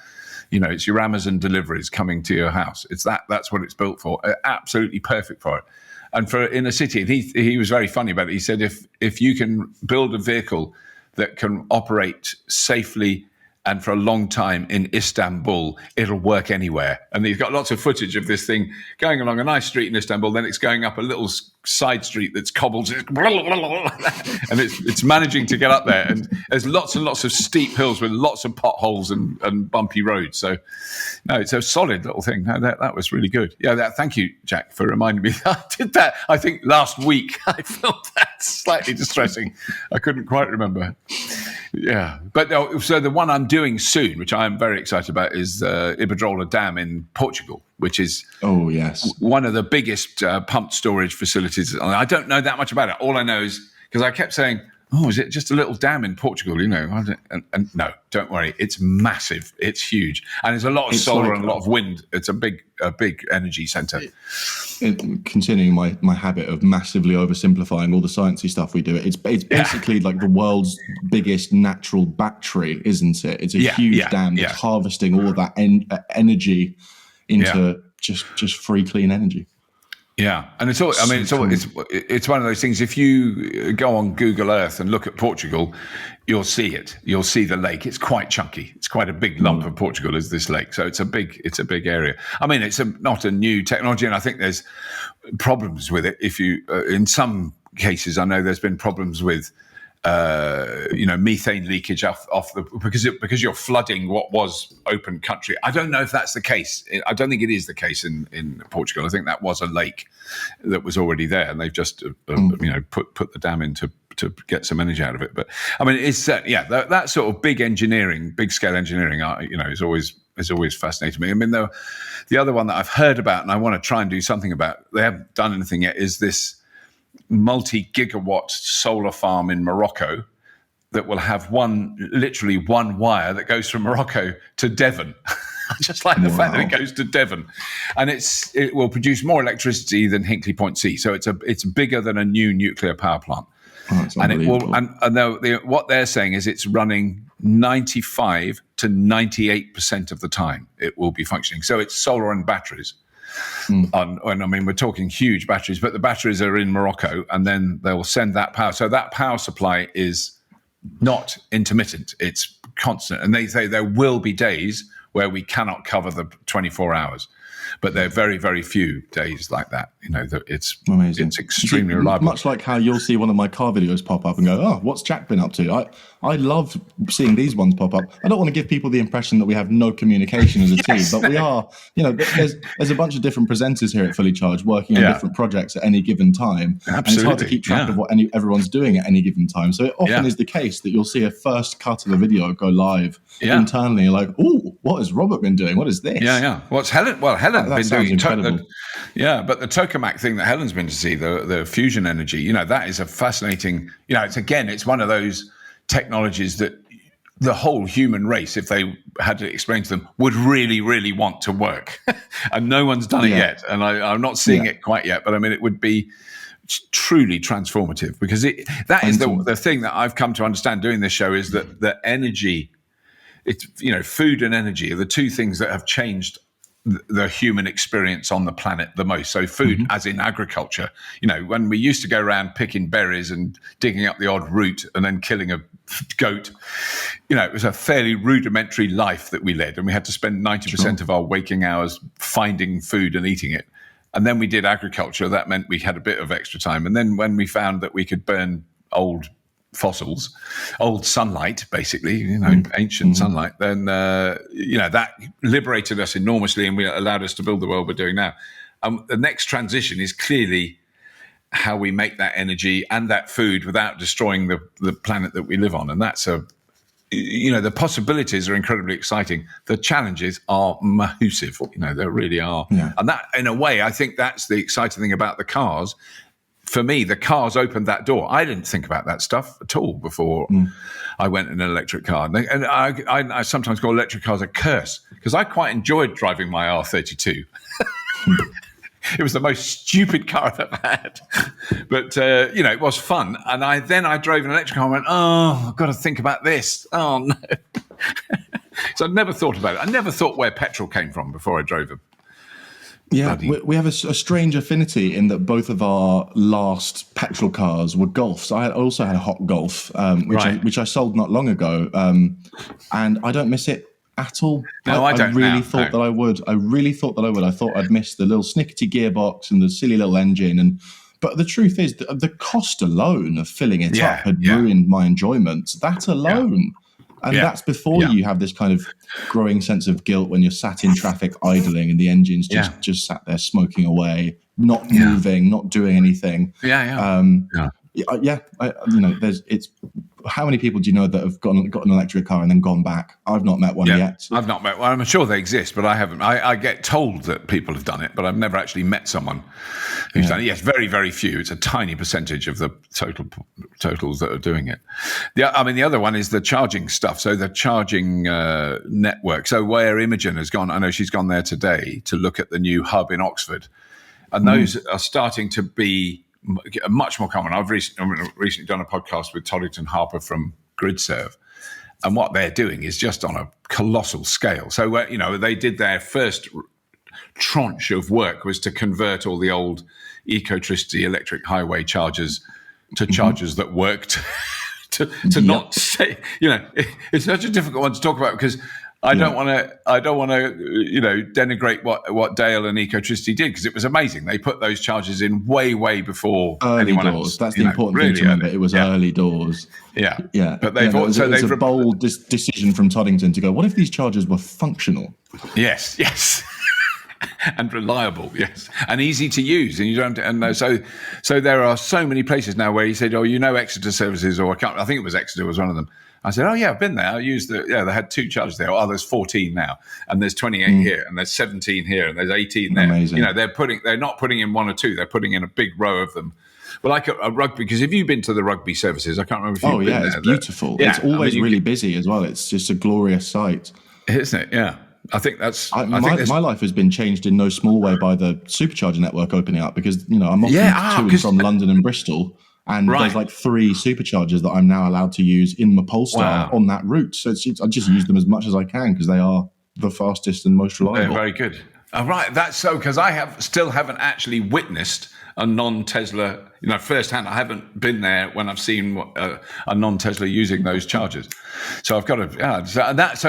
It's your Amazon deliveries coming to your house. That's what it's built for. Absolutely perfect for it. And for in a city, he was very funny about it. He said, if you can build a vehicle that can operate safely and for a long time in Istanbul, it'll work anywhere. And he's got lots of footage of this thing going along a nice street in Istanbul, then it's going up a little side street that's cobbled, and it's managing to get up there. And there's lots and lots of steep hills with lots of potholes and bumpy roads. So, no, it's a solid little thing. No, that was really good. Yeah, thank you, Jack, for reminding me. I did that, I think, last week. I felt that slightly distressing. I couldn't quite remember. Yeah, but so the one I'm doing soon, which I am very excited about, is Iberdrola Dam in Portugal, which is one of the biggest pumped storage facilities. I don't know that much about it. All I know is because I kept saying, "Oh, is it just a little dam in Portugal?" And no, don't worry, it's massive, it's huge, and there's a lot of solar and a lot of wind. It's a big energy centre. Continuing my habit of massively oversimplifying all the sciencey stuff we do, it's basically like the world's biggest natural battery, isn't it? It's a huge dam that's harvesting all of that energy into just free, clean energy. Yeah, and it's one of those things. If you go on Google Earth and look at Portugal, you'll see it. You'll see the lake. It's quite chunky. It's quite a big lump of Portugal is this lake. So it's a big area. I mean, it's not a new technology, and I think there's problems with it. If you, in some cases, I know there's been problems with methane leakage because you're flooding what was open country. I don't know if that's the case. I don't think it is the case in Portugal. I think that was a lake that was already there, and they've just put the dam in to get some energy out of it. But I mean, it's that sort of big scale engineering, is always fascinated me. I mean, the other one that I've heard about and I want to try and do something about, they haven't done anything yet, is this multi-gigawatt solar farm in Morocco that will have literally one wire that goes from Morocco to Devon. I just like the fact that it goes to Devon, and it will produce more electricity than Hinkley Point C. So it's bigger than a new nuclear power plant. And it will, and what they're saying is it's running 95 to 98% of the time it will be functioning. So it's solar and batteries. And I mean, we're talking huge batteries, but the batteries are in Morocco, and then they'll send that power. So that power supply is not intermittent; it's constant. And they say there will be days where we cannot cover the 24 hours, but there are very, very few days like that. It's amazing. It's extremely reliable. Much like how you'll see one of my car videos pop up and go, "Oh, what's Jack been up to?" I love seeing these ones pop up. I don't want to give people the impression that we have no communication as a team, but we are. There's a bunch of different presenters here at Fully Charged working on different projects at any given time. Absolutely. And it's hard to keep track of what everyone's doing at any given time. So it often is the case that you'll see a first cut of a video go live internally. You're like, "Oh, what has Robert been doing? What is this?" Yeah. What's Helen? Well, Helen Helen been doing incredible. but the tokamak thing that Helen's been to see, the fusion energy, that is a fascinating. It's one of those technologies that the whole human race, if they had to explain to them, would really, really want to work. And no one's done it yet. And I'm not seeing it quite yet, but I mean, it would be truly transformative, because that is the thing that I've come to understand doing this show, is that the energy, it's, food and energy are the two things that have changed the human experience on the planet the most. So food, as in agriculture, when we used to go around picking berries and digging up the odd root and then killing a goat, it was a fairly rudimentary life that we led, and we had to spend 90% of our waking hours finding food and eating it. And then we did agriculture. That meant we had a bit of extra time. And then when we found that we could burn old fossils, old sunlight, basically, ancient sunlight, then, that liberated us enormously, and allowed us to build the world we're doing now. The next transition is clearly how we make that energy and that food without destroying the planet that we live on. And that's the possibilities are incredibly exciting. The challenges are massive. They really are. Yeah. And that, in a way, I think that's the exciting thing about the cars. For me, the cars opened that door. I didn't think about that stuff at all before I went in an electric car. And I sometimes call electric cars a curse, because I quite enjoyed driving my R32. It was the most stupid car I've ever had. But, it was fun. And I drove an electric car and went, I've got to think about this. Oh, no. So I'd never thought about it. I never thought where petrol came from before I drove them. Yeah, we have a strange affinity in that both of our last petrol cars were Golfs. I also had a hot Golf, which I sold not long ago, and I don't miss it at all. No, I don't. I really thought that I would. I thought I'd miss the little snickety gearbox and the silly little engine, but the truth is that the cost alone of filling it up had ruined my enjoyment. That alone. And that's before you have this kind of growing sense of guilt when you're sat in traffic idling and the engine's just sat there smoking away, not moving, not doing anything. It's how many people do you know that have got an electric car and then gone back? I've not met one yet. I've not met one. I'm sure they exist, but I haven't. I get told that people have done it, but I've never actually met someone who's done it. Yes, very, very few. It's a tiny percentage of the totals that are doing it. The other one is the charging stuff. So the charging network. So where Imogen has gone, I know she's gone there today to look at the new hub in Oxford, and those are starting to be much more common. I've recently done a podcast with Toddington Harper from GridServe, and what they're doing is just on a colossal scale. So, they did their first tranche of work was to convert all the old Ecotricity electric highway chargers to chargers that worked. to not say, it's such a difficult one to talk about, because I don't want to, denigrate what Dale and Ecotricity did, because it was amazing. They put those charges in way before anyone else. That's the important thing to remember. It was early doors. Yeah. But they've also it was a bold decision from Toddington to go, what if these chargers were functional? Yes. And reliable, yes, and easy to use, and you don't. And so there are so many places now where you said, Exeter services, or I think it was Exeter was one of them. I said, I've been there. I used they had 2 chargers there. There's 14 now, and there's 28 here, and there's 17 here, and there's 18 there. Amazing. They're not putting in 1 or 2. They're putting in a big row of them. Well, like a rugby, because if you've been to the rugby services, I can't remember if you've been there. It's beautiful. It's always really busy as well. It's just a glorious sight. Isn't it? Yeah. I think that's... my life has been changed in no small way by the supercharger network opening up, because, I'm often to and from London and Bristol, and there's like 3 superchargers that I'm now allowed to use in my Polestar on that route. So I just use them as much as I can, because they are the fastest and most reliable. They're very good. Right, that's so, because I still haven't actually witnessed a non-Tesla, firsthand. I haven't been there when I've seen a non-Tesla using those chargers. So I've got to,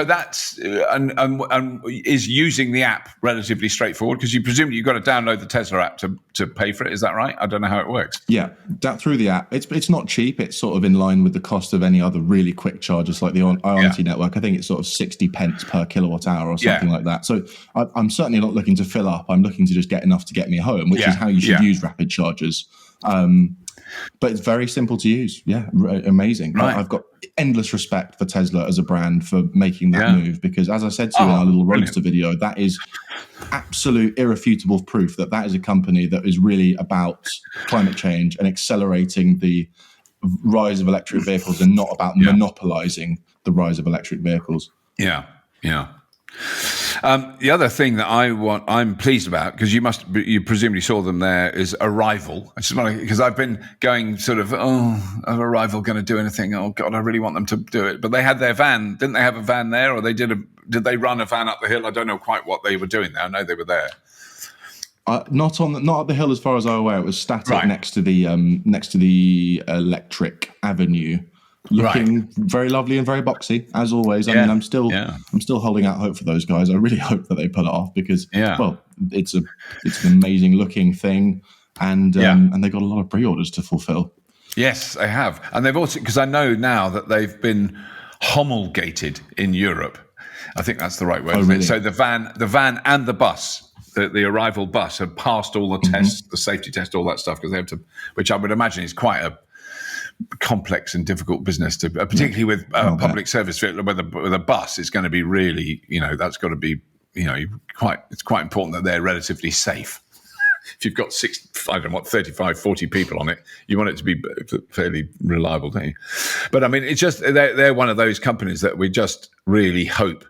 that's is using the app relatively straightforward, because you presumably you've got to download the Tesla app to pay for it. Is that right? I don't know how it works. Yeah, through the app. It's not cheap. It's sort of in line with the cost of any other really quick chargers like the Ionity network. I think it's sort of 60 pence per kilowatt hour or something like that. So I'm certainly not looking to fill up. I'm looking to just get enough to get me home, which is how you should use rapid chargers. but it's very simple to use. Yeah, amazing. Right. I've got endless respect for Tesla as a brand for making that move, because as I said to you in our little Roadster video, that is absolute irrefutable proof that is a company that is really about climate change and accelerating the rise of electric vehicles, and not about monopolizing the rise of electric vehicles. Yeah. The other thing that I'm pleased about, because you presumably saw them there, is Arrival. I just want to, because I've been going sort of, are Arrival going to do anything? Oh God, I really want them to do it. But they had their van, didn't they have a van there, or did they run a van up the hill? I don't know quite what they were doing there. I know they were there. Not up the hill, as far as I'm aware. It was static next to the electric avenue. Looking very lovely and very boxy, as always. I mean, I'm still holding out hope for those guys. I really hope that they pull it off, because well, it's an amazing looking thing, and they got a lot of pre-orders to fulfill. Yes, they have, and they've also, because I know now that they've been homologated in Europe. I think that's the right word. Really? So the van and the bus. The Arrival bus have passed all the tests, the safety test, all that stuff, because they have to, which I would imagine is quite a complex and difficult business to, particularly with public service. With a bus, it's going to be really, that's got to be, it's quite important that they're relatively safe. If you've got 35, 40 people on it, you want it to be fairly reliable, don't you? But I mean, it's just, they're one of those companies that we just really hope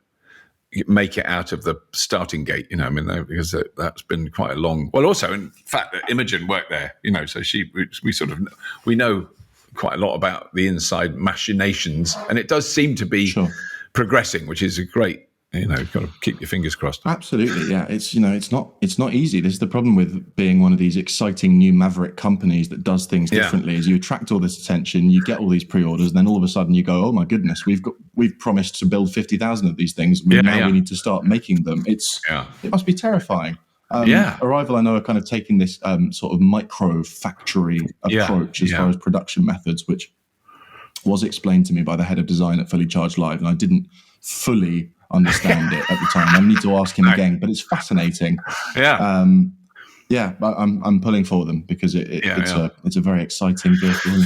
make it out of the starting gate, because that's been quite a long. Well, also, in fact, Imogen worked there, so we know quite a lot about the inside machinations, and it does seem to be progressing, which is a great. You've got to keep your fingers crossed. Absolutely, yeah. It's it's not easy. This is the problem with being one of these exciting new maverick companies that does things differently. Is you attract all this attention, you get all these pre-orders, and then all of a sudden you go, oh my goodness, we've promised to build 50,000 of these things. We need to start making them. It must be terrifying. Arrival, I know, are kind of taking this sort of micro factory approach as far as production methods, which was explained to me by the head of design at Fully Charged Live, and I didn't fully understand it at the time. I need to ask him again, but it's fascinating. I'm pulling for them, because it's a very exciting vehicle.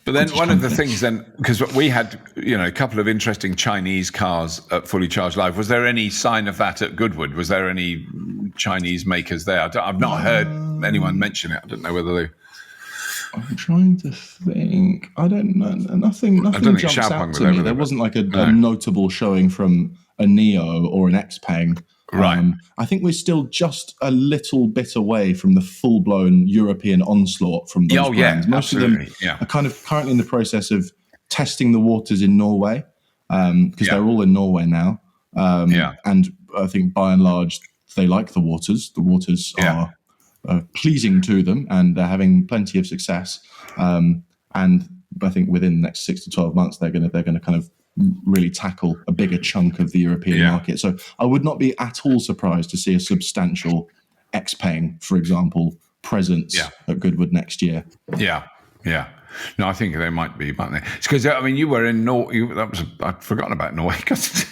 But then one of the things because we had, a couple of interesting Chinese cars at Fully Charged Live. Was there any sign of that at Goodwood? Was there any Chinese makers there? I've not heard anyone mention it. I don't know whether they... I'm trying to think. I don't know. Nothing jumps out to me. There wasn't like a notable showing from a Neo or an Xpeng. Right. I think we're still just a little bit away from the full-blown European onslaught from those brands. Most of them are kind of currently in the process of testing the waters in Norway, because they're all in Norway now. And I think by and large, they like the waters. The waters are pleasing to them, and they're having plenty of success. And I think within the next 6 to 12 months, they're going to kind of really tackle a bigger chunk of the European market. So I would not be at all surprised to see a substantial Xpeng, for example, presence at Goodwood next year. No, I think they might be, mightn't they? It's because, you were in Norway. I'd forgotten about Norway, because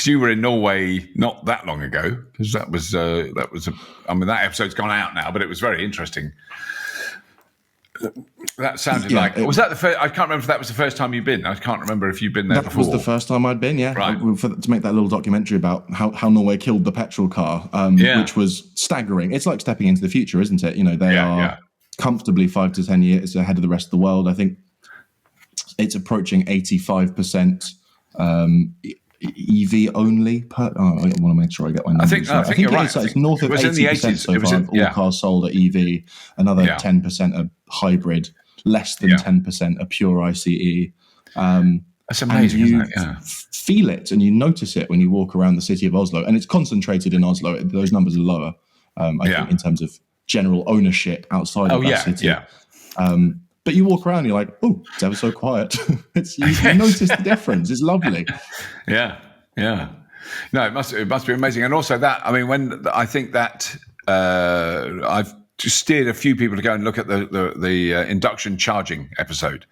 you were in Norway not that long ago. Because that episode's gone out now, but it was very interesting. That sounded like... Was that the first... I can't remember if that was the first time you've been. I can't remember if you've been there before. That was the first time I'd been, Right. To make that little documentary about how Norway killed the petrol car, which was staggering. It's like stepping into the future, isn't it? They are comfortably 5 to 10 years ahead of the rest of the world. I think it's approaching 85% EV only. I want to make sure I get my numbers right. I think you're right. It's north of 80% so far of all cars sold are EV. Another 10% are hybrid. Less than 10% are pure ICE. That's amazing, isn't it? Yeah. Feel it and you notice it when you walk around the city of Oslo. And it's concentrated in Oslo. Those numbers are lower, I think, in terms of general ownership outside of that city. But you walk around and you're like, oh, it's ever so quiet. You notice the difference. It's lovely. Yeah. No, it must be amazing. And also that, when I think that I've just steered a few people to go and look at the induction charging episode.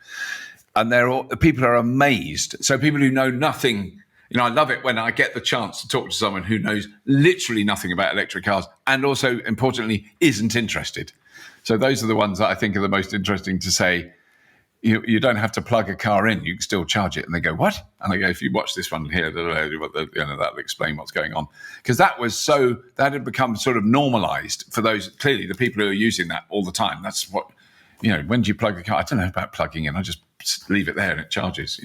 And people are amazed. So people who know nothing, I love it when I get the chance to talk to someone who knows literally nothing about electric cars and also, importantly, isn't interested. So those are the ones that I think are the most interesting to say. You don't have to plug a car in; you can still charge it. And they go, "What?" And I go, "If you watch this one here, that'll explain what's going on." Because that had become sort of normalised for those. Clearly, the people who are using that all the time. That's what when do you plug a car? I don't know about plugging in. I just leave it there and it charges.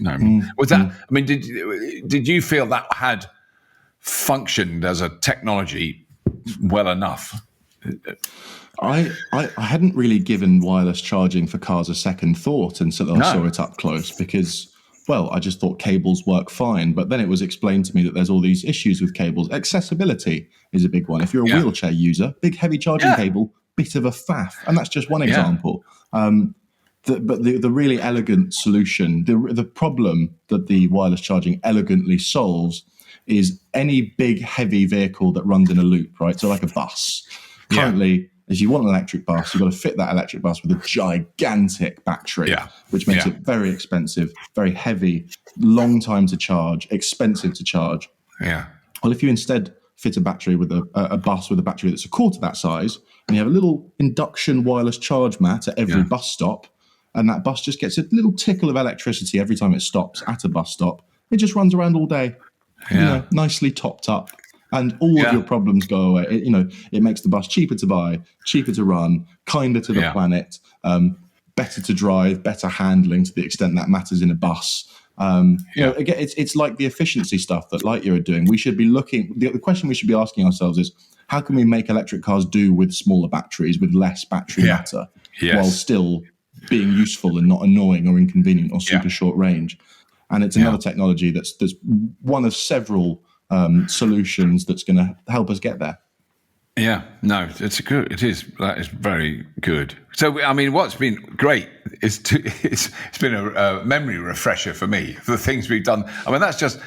Was that? I mean, did you feel that had functioned as a technology well enough? I hadn't really given wireless charging for cars a second thought until I saw it up close because, well, I just thought cables work fine. But then it was explained to me that there's all these issues with cables. Accessibility is a big one. If you're a wheelchair user, big heavy charging cable, bit of a faff. And that's just one example. But the really elegant solution, the problem that the wireless charging elegantly solves is any big heavy vehicle that runs in a loop, right? So like a bus. Currently, as you want an electric bus, you've got to fit that electric bus with a gigantic battery, which makes it very expensive, very heavy, long time to charge, expensive to charge. Yeah. Well, if you instead fit a battery with a bus with a battery that's a quarter that size, and you have a little induction wireless charge mat at every bus stop, and that bus just gets a little tickle of electricity every time it stops at a bus stop, it just runs around all day, nicely topped up. And all of your problems go away. It makes the bus cheaper to buy, cheaper to run, kinder to the planet, better to drive, better handling to the extent that matters in a bus. Again, it's like the efficiency stuff that Lightyear are doing. We should be looking. The question we should be asking ourselves is, how can we make electric cars do with smaller batteries, with less battery matter, while still being useful and not annoying or inconvenient or super short range? And it's another technology that's one of several solutions that's going to help us get there. Yeah, no, it's good. It is. That is very good. So, I mean, what's been great is it's been a memory refresher for me for the things we've done. I mean, that's just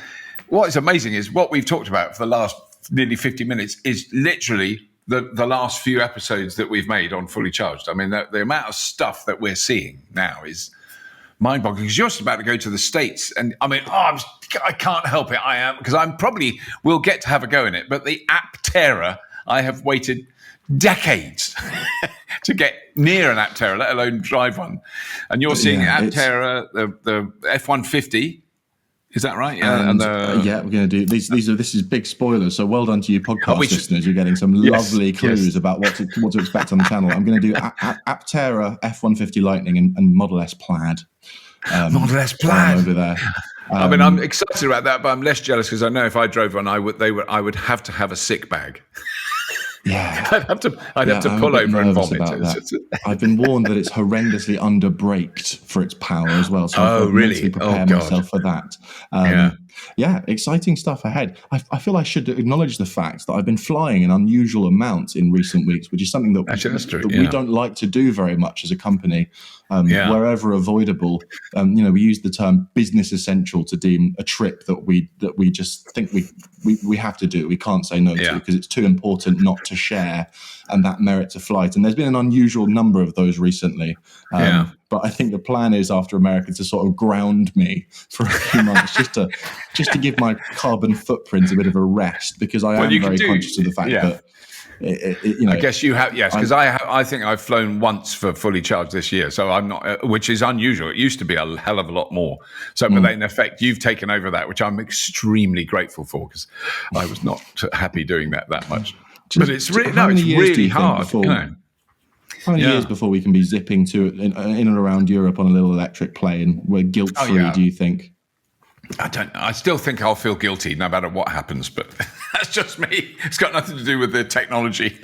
what is amazing is what we've talked about for the last nearly 50 minutes is literally the last few episodes that we've made on Fully Charged. I mean, the amount of stuff that we're seeing now is mind-boggling because you're just about to go to the States. And I mean, I can't help it. I am, because we'll get to have a go in it. But the Aptera, I have waited decades to get near an Aptera, let alone drive one. And you're seeing Aptera, the F-150. Is that right? Yeah, we're going to do these. This is big spoilers. So well done to you podcast listeners. You're getting some lovely clues about what to expect on the channel. I'm going to do Aptera F-150 Lightning and Model S Plaid. Model S Plaid over there. I mean, I'm excited about that, but I'm less jealous because I know if I drove one, I would have to have a sick bag. Yeah, I'd have to pull over and vomit. I've been warned that it's horrendously under-braked for its power as well. So I've mentally prepared myself for that. Exciting stuff ahead. I feel I should acknowledge the fact that I've been flying an unusual amount in recent weeks, which is something that we don't like to do very much as a company. Wherever avoidable, we use the term business essential to deem a trip that we just think we have to do. We can't say no to because it's too important not to share, and that merits a flight. And there's been an unusual number of those recently. But I think the plan is after America to sort of ground me for a few months just to give my carbon footprint a bit of a rest, because I am very conscious of the fact that. I guess you have, yes, because I think I've flown once for Fully Charged this year, so I'm not, which is unusual. It used to be a hell of a lot more. So, but in effect, you've taken over that, which I'm extremely grateful for, because I was not happy doing that much. But it's really hard. How many years before we can be zipping in and around Europe on a little electric plane? We're guilt-free, do you think? I still think I'll feel guilty no matter what happens, but that's just me. It's got nothing to do with the technology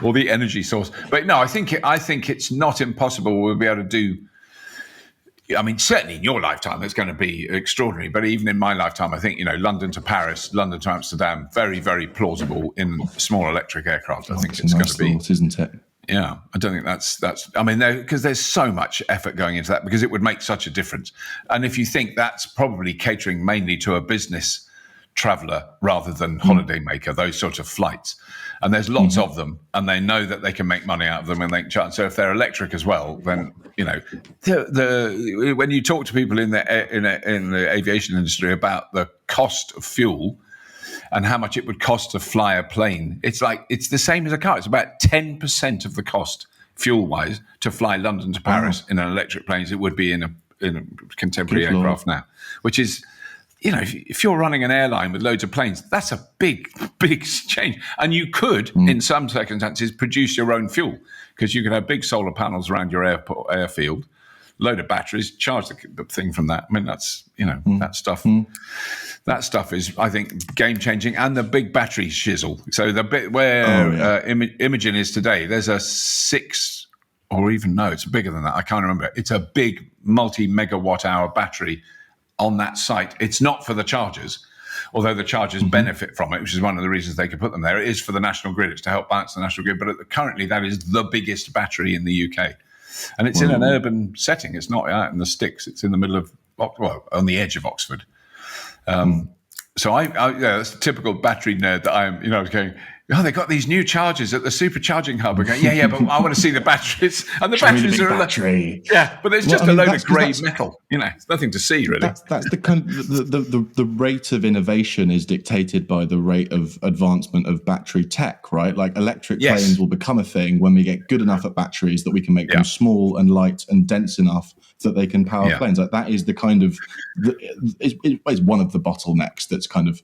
or the energy source. But no, I think it's not impossible we'll be able to do. I mean, certainly in your lifetime, it's going to be extraordinary. But even in my lifetime, I think, London to Paris, London to Amsterdam, very, very plausible in small electric aircraft. I think it's going to be, isn't it? Yeah, I don't think that's. I mean, because there's so much effort going into that, because it would make such a difference. And if you think that's probably catering mainly to a business traveller rather than holidaymaker, those sort of flights, and there's lots of them, and they know that they can make money out of them, and they can charge. So if they're electric as well, then when you talk to people in the aviation industry about the cost of fuel and how much it would cost to fly a plane, it's the same as a car. It's about 10% of the cost fuel-wise, to fly London to Paris in an electric plane as it would be in a contemporary aircraft now, which is, if you're running an airline with loads of planes, that's a big, big change. And you could, in some circumstances, produce your own fuel, because you can have big solar panels around your airfield, load of batteries, charge the thing from that. I mean, that's, that stuff. That stuff is, I think, game-changing. And the big battery shizzle. So the bit where Imogen is today, there's a 6, or even, no, it's bigger than that. I can't remember. It's a big multi-megawatt-hour battery on that site. It's not for the chargers, although the chargers benefit from it, which is one of the reasons they could put them there. It is for the national grid. It's to help balance the national grid. But currently, that is the biggest battery in the UK. And it's in an urban setting. It's not out in the sticks. It's in the middle of, on the edge of Oxford. So that's a typical battery nerd that I am, I was going, they got these new chargers at the supercharging hub. We're going, but I want to see the batteries. And the batteries are battery. But there's just a load of grey metal. It's nothing to see, really. That's the kind of the rate of innovation is dictated by the rate of advancement of battery tech, right? Like electric planes will become a thing when we get good enough at batteries that we can make them small and light and dense enough that they can power planes. Like that is the kind of it's one of the bottlenecks that's kind of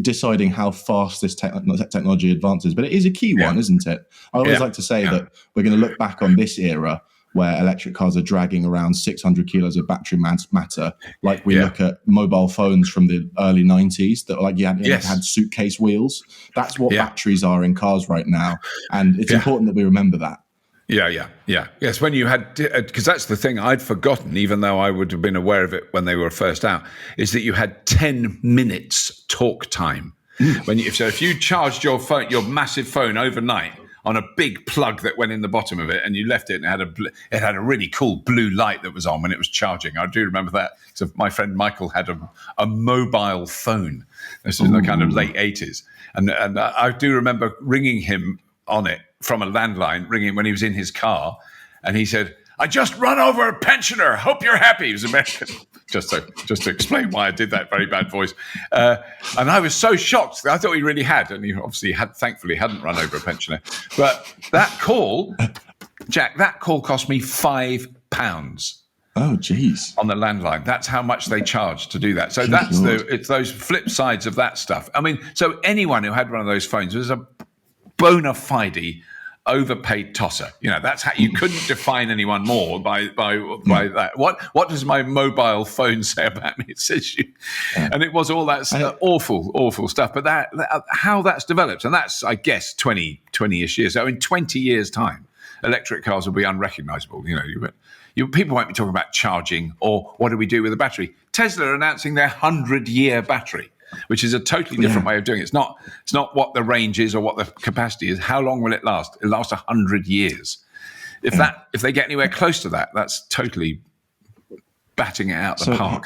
deciding how fast this technology advances. But it is a key one, isn't it? I always like to say that we're going to look back on this era where electric cars are dragging around 600 kilos of battery matter, like we look at mobile phones from the early 90s that like you had suitcase wheels. That's what batteries are in cars right now. And it's important that we remember that. Yes, when you had, because that's the thing I'd forgotten, even though I would have been aware of it when they were first out, is that you had 10 minutes talk time. If you charged your phone, your massive phone overnight on a big plug that went in the bottom of it, and you left it, and it had a really cool blue light that was on when it was charging. I do remember that. So my friend Michael had a mobile phone. This is in the kind of late 80s, and I do remember ringing him on it from a landline, ringing when he was in his car, and he said, "I just run over a pensioner. Hope you're happy." He was American. just to explain why I did that very bad voice. And I was so shocked. I thought he really had, and he obviously thankfully hadn't run over a pensioner. But that call, Jack, cost me £5. Oh, geez. On the landline. That's how much they charge to do that. So it's those flip sides of that stuff. I mean, so anyone who had one of those phones was a bona fide overpaid tosser. That's how you couldn't define anyone more by that. What does my mobile phone say about me? It says you, and it was all that awful stuff. But that how that's developed, and that's, I guess, 20-ish years. So in 20 years' time, electric cars will be unrecognizable. People won't be talking about charging or what do we do with the battery. Tesla are announcing their 100-year battery, which is a totally different way of doing it. It's not what the range is or what the capacity is. How long will it last? It'll last 100 years. If they get anywhere close to that, that's totally batting it out the park.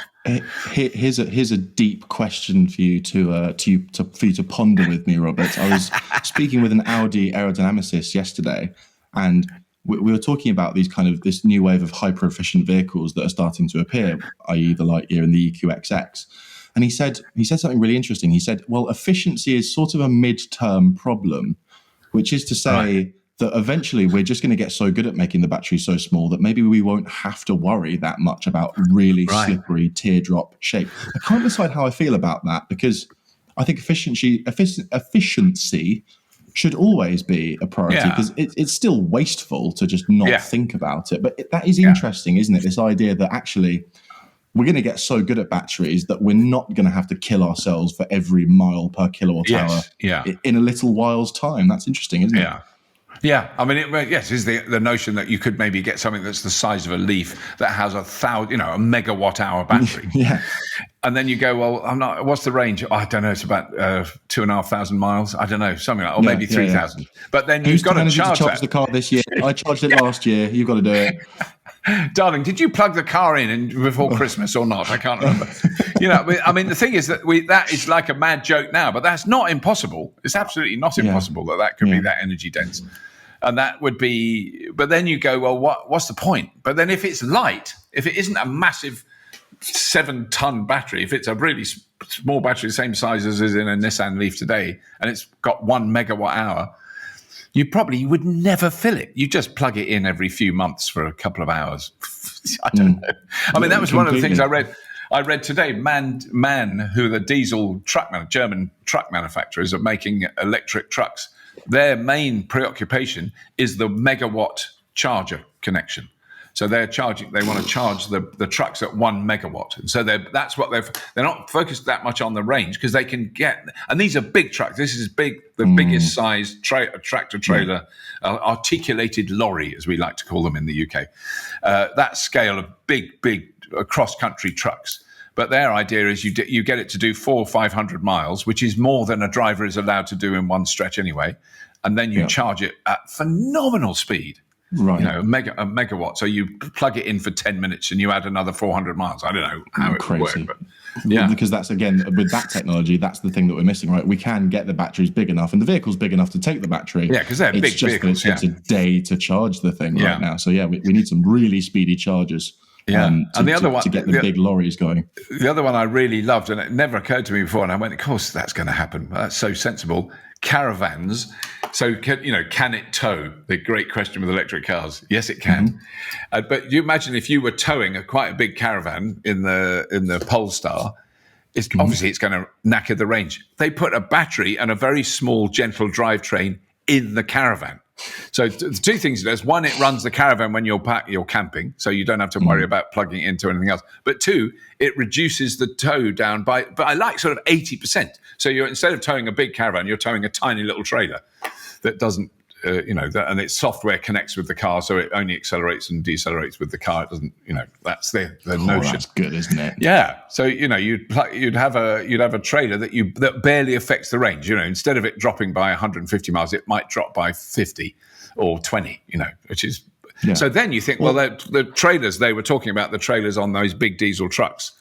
Here's a deep question for you to ponder with me, Robert. I was speaking with an Audi aerodynamicist yesterday, and we were talking about this new wave of hyper efficient vehicles that are starting to appear, i.e. the Lightyear and the EQXX. And he said something really interesting. He said, well, efficiency is sort of a mid-term problem, which is to say that eventually we're just going to get so good at making the battery so small that maybe we won't have to worry that much about really slippery teardrop shape. I can't decide how I feel about that, because I think efficiency should always be a priority, because it's still wasteful to just not think about it. But that is interesting, isn't it? This idea that actually we're going to get so good at batteries that we're not going to have to kill ourselves for every mile per kilowatt hour in a little while's time. That's interesting, isn't it? Yeah, I mean, is the notion that you could maybe get something that's the size of a leaf that has a megawatt hour battery. And then you go, well, what's the range? I don't know. It's about 2,500 miles. I don't know, something like, or maybe 3,000. But then you've got to charge the car this year. I charged it last year. You've got to do it. Darling, did you plug the car in before Christmas or not? I can't remember. I mean, the thing is that that is like a mad joke now, but that's not impossible. It's absolutely not impossible that could be that energy dense. And that would be, but then you go, well, what's the point? But then if it's light, if it isn't a massive 7-ton battery, if it's a really small battery, the same size as is in a Nissan Leaf today, and it's got 1 megawatt hour, you would never fill it. You just plug it in every few months for a couple of hours. I don't know. I mean, that was one of the things I read. I read today, MAN, who are the diesel German truck manufacturers, are making electric trucks. Their main preoccupation is the megawatt charger connection. So they want to charge the trucks at 1 megawatt. And so they're not focused that much on the range because they can get, and these are big trucks. This is big, the biggest size tractor trailer, articulated lorry, as we like to call them in the UK. That scale of big cross-country trucks. But their idea is you get it to do 400 or 500 miles, which is more than a driver is allowed to do in one stretch anyway. And then you charge it at phenomenal speed. Right, a megawatt. So you plug it in for 10 minutes and you add another 400 miles. I don't know how it would work, but because that's, again, with that technology, that's the thing that we're missing, right? We can get the batteries big enough, and the vehicle's big enough to take the battery. Yeah, because they're big vehicles. It takes a day to charge the thing right now. So we need some really speedy chargers. And the other one to get the big lorries going. The other one I really loved, and it never occurred to me before, and I went, of course, that's going to happen. That's so sensible. Caravans. So, can it tow? The great question with electric cars. Yes, it can. But you imagine if you were towing quite a big caravan in the Polestar, obviously it's going to knacker the range. They put a battery and a very small, gentle drivetrain in the caravan. So the two things it does: one, it runs the caravan when you're camping, so you don't have to worry about plugging it into anything else. But two, it reduces the tow down by like sort of 80%. So you're, instead of towing a big caravan, you're towing a tiny little trailer that doesn't, and its software connects with the car, so it only accelerates and decelerates with the car. It doesn't, that's the notion. That's good, isn't it? Yeah. So you'd have a trailer that barely affects the range. Instead of it dropping by 150 miles, it might drop by 50 or 20. Which is so. Then you think, well, the trailers they were talking about, the trailers on those big diesel trucks,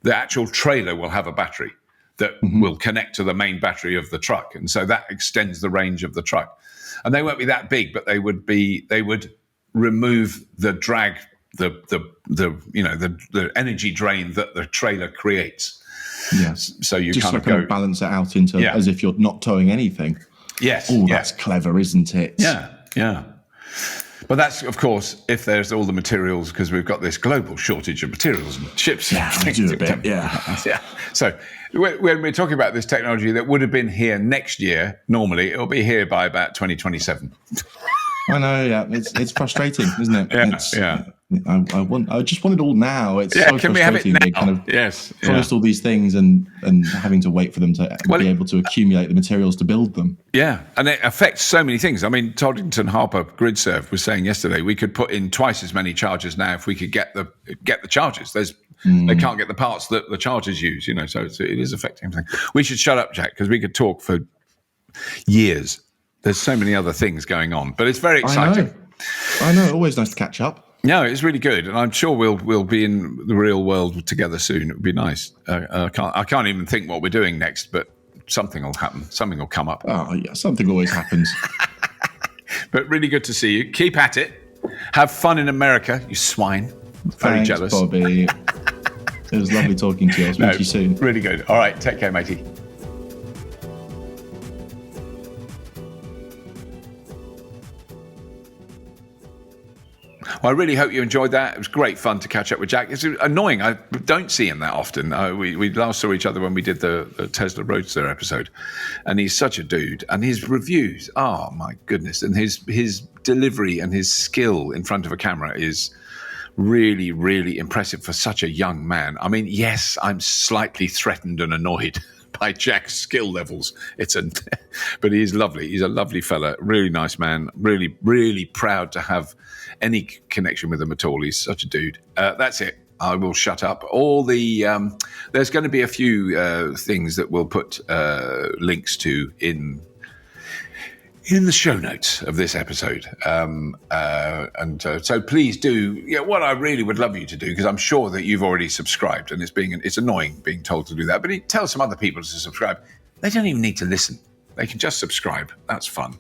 the actual trailer will have a battery that will connect to the main battery of the truck, and so that extends the range of the truck. And they won't be that big, but they would remove the drag, the energy drain that the trailer creates. Yes. So you just kind of go balance it out into as if you're not towing anything. Yes. Oh, that's clever, isn't it? Yeah. But that's, of course, if there's all the materials, because we've got this global shortage of materials and chips. Yeah, we do a bit. Yeah. So when we're talking about this technology that would have been here next year, normally it'll be here by about 2027. I know. Yeah, it's frustrating, isn't it? I just want it all now. It's so can we have it now? They kind of promised all these things and having to wait for them to be able to accumulate the materials to build them. Yeah, and it affects so many things. I mean, Toddington Harper GridServe was saying yesterday we could put in twice as many chargers now if we could get the chargers. They can't get the parts that the chargers use, so it is affecting everything. We should shut up, Jack, because we could talk for years. There's so many other things going on, but it's very exciting. I know. Always nice to catch up. No, it's really good, and I'm sure we'll be in the real world together soon. It would be nice. I can't even think what we're doing next, but something will happen. Something will come up. Oh yeah, something always happens. But really good to see you. Keep at it. Have fun in America, you swine. Very jealous, Bobby. It was lovely talking to you. I'll speak to you soon. Really good. All right, take care, matey. Well, I really hope you enjoyed that. It was great fun to catch up with Jack. It's annoying. I don't see him that often. We last saw each other when we did the Tesla Roadster episode, and he's such a dude. And his reviews, oh my goodness, and his delivery and his skill in front of a camera is really, really impressive for such a young man. I mean, yes, I'm slightly threatened and annoyed by Jack's skill levels. But he is lovely. He's a lovely fella, really nice man. Really, really proud to have any connection with him at all. He's such a dude. That's it. I will shut up. There's going to be a few things that we'll put links to in the show notes of this episode. So please do, what I really would love you to do, because I'm sure that you've already subscribed, and it's annoying being told to do that, but tell some other people to subscribe. They don't even need to listen. They can just subscribe. That's fun.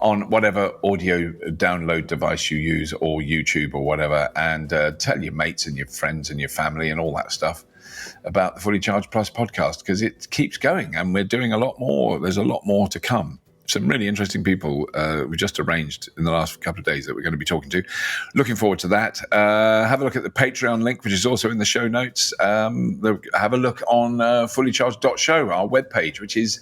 On whatever audio download device you use, or YouTube or whatever, and tell your mates and your friends and your family and all that stuff about the Fully Charged Plus podcast, because it keeps going and we're doing a lot more. There's a lot more to come. some really interesting people we just arranged in the last couple of days that we're going to be talking to. Looking forward to that. Have a look at the Patreon link, which is also in the show notes. Have a look on fullycharged.show, our webpage, which is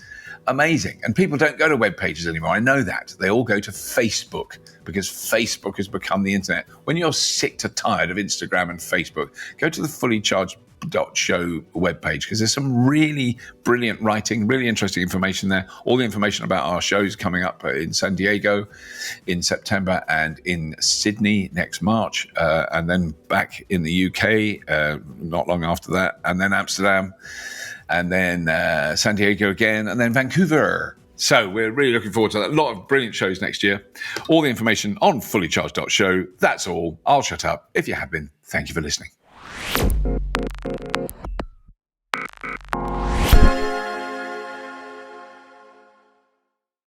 amazing. And people don't go to web pages anymore. I know that. They all go to Facebook because Facebook has become the internet. When you're sick to tired of Instagram and Facebook, go to the fullycharged.show webpage because there's some really brilliant writing, really interesting information there. All the information about our shows coming up in San Diego in September and in Sydney next March, and then back in the UK not long after that, and then Amsterdam, and then San Diego again, and then Vancouver. So we're really looking forward to that. A lot of brilliant shows next year. All the information on fullycharged.show. That's all. I'll shut up. If you have been, thank you for listening.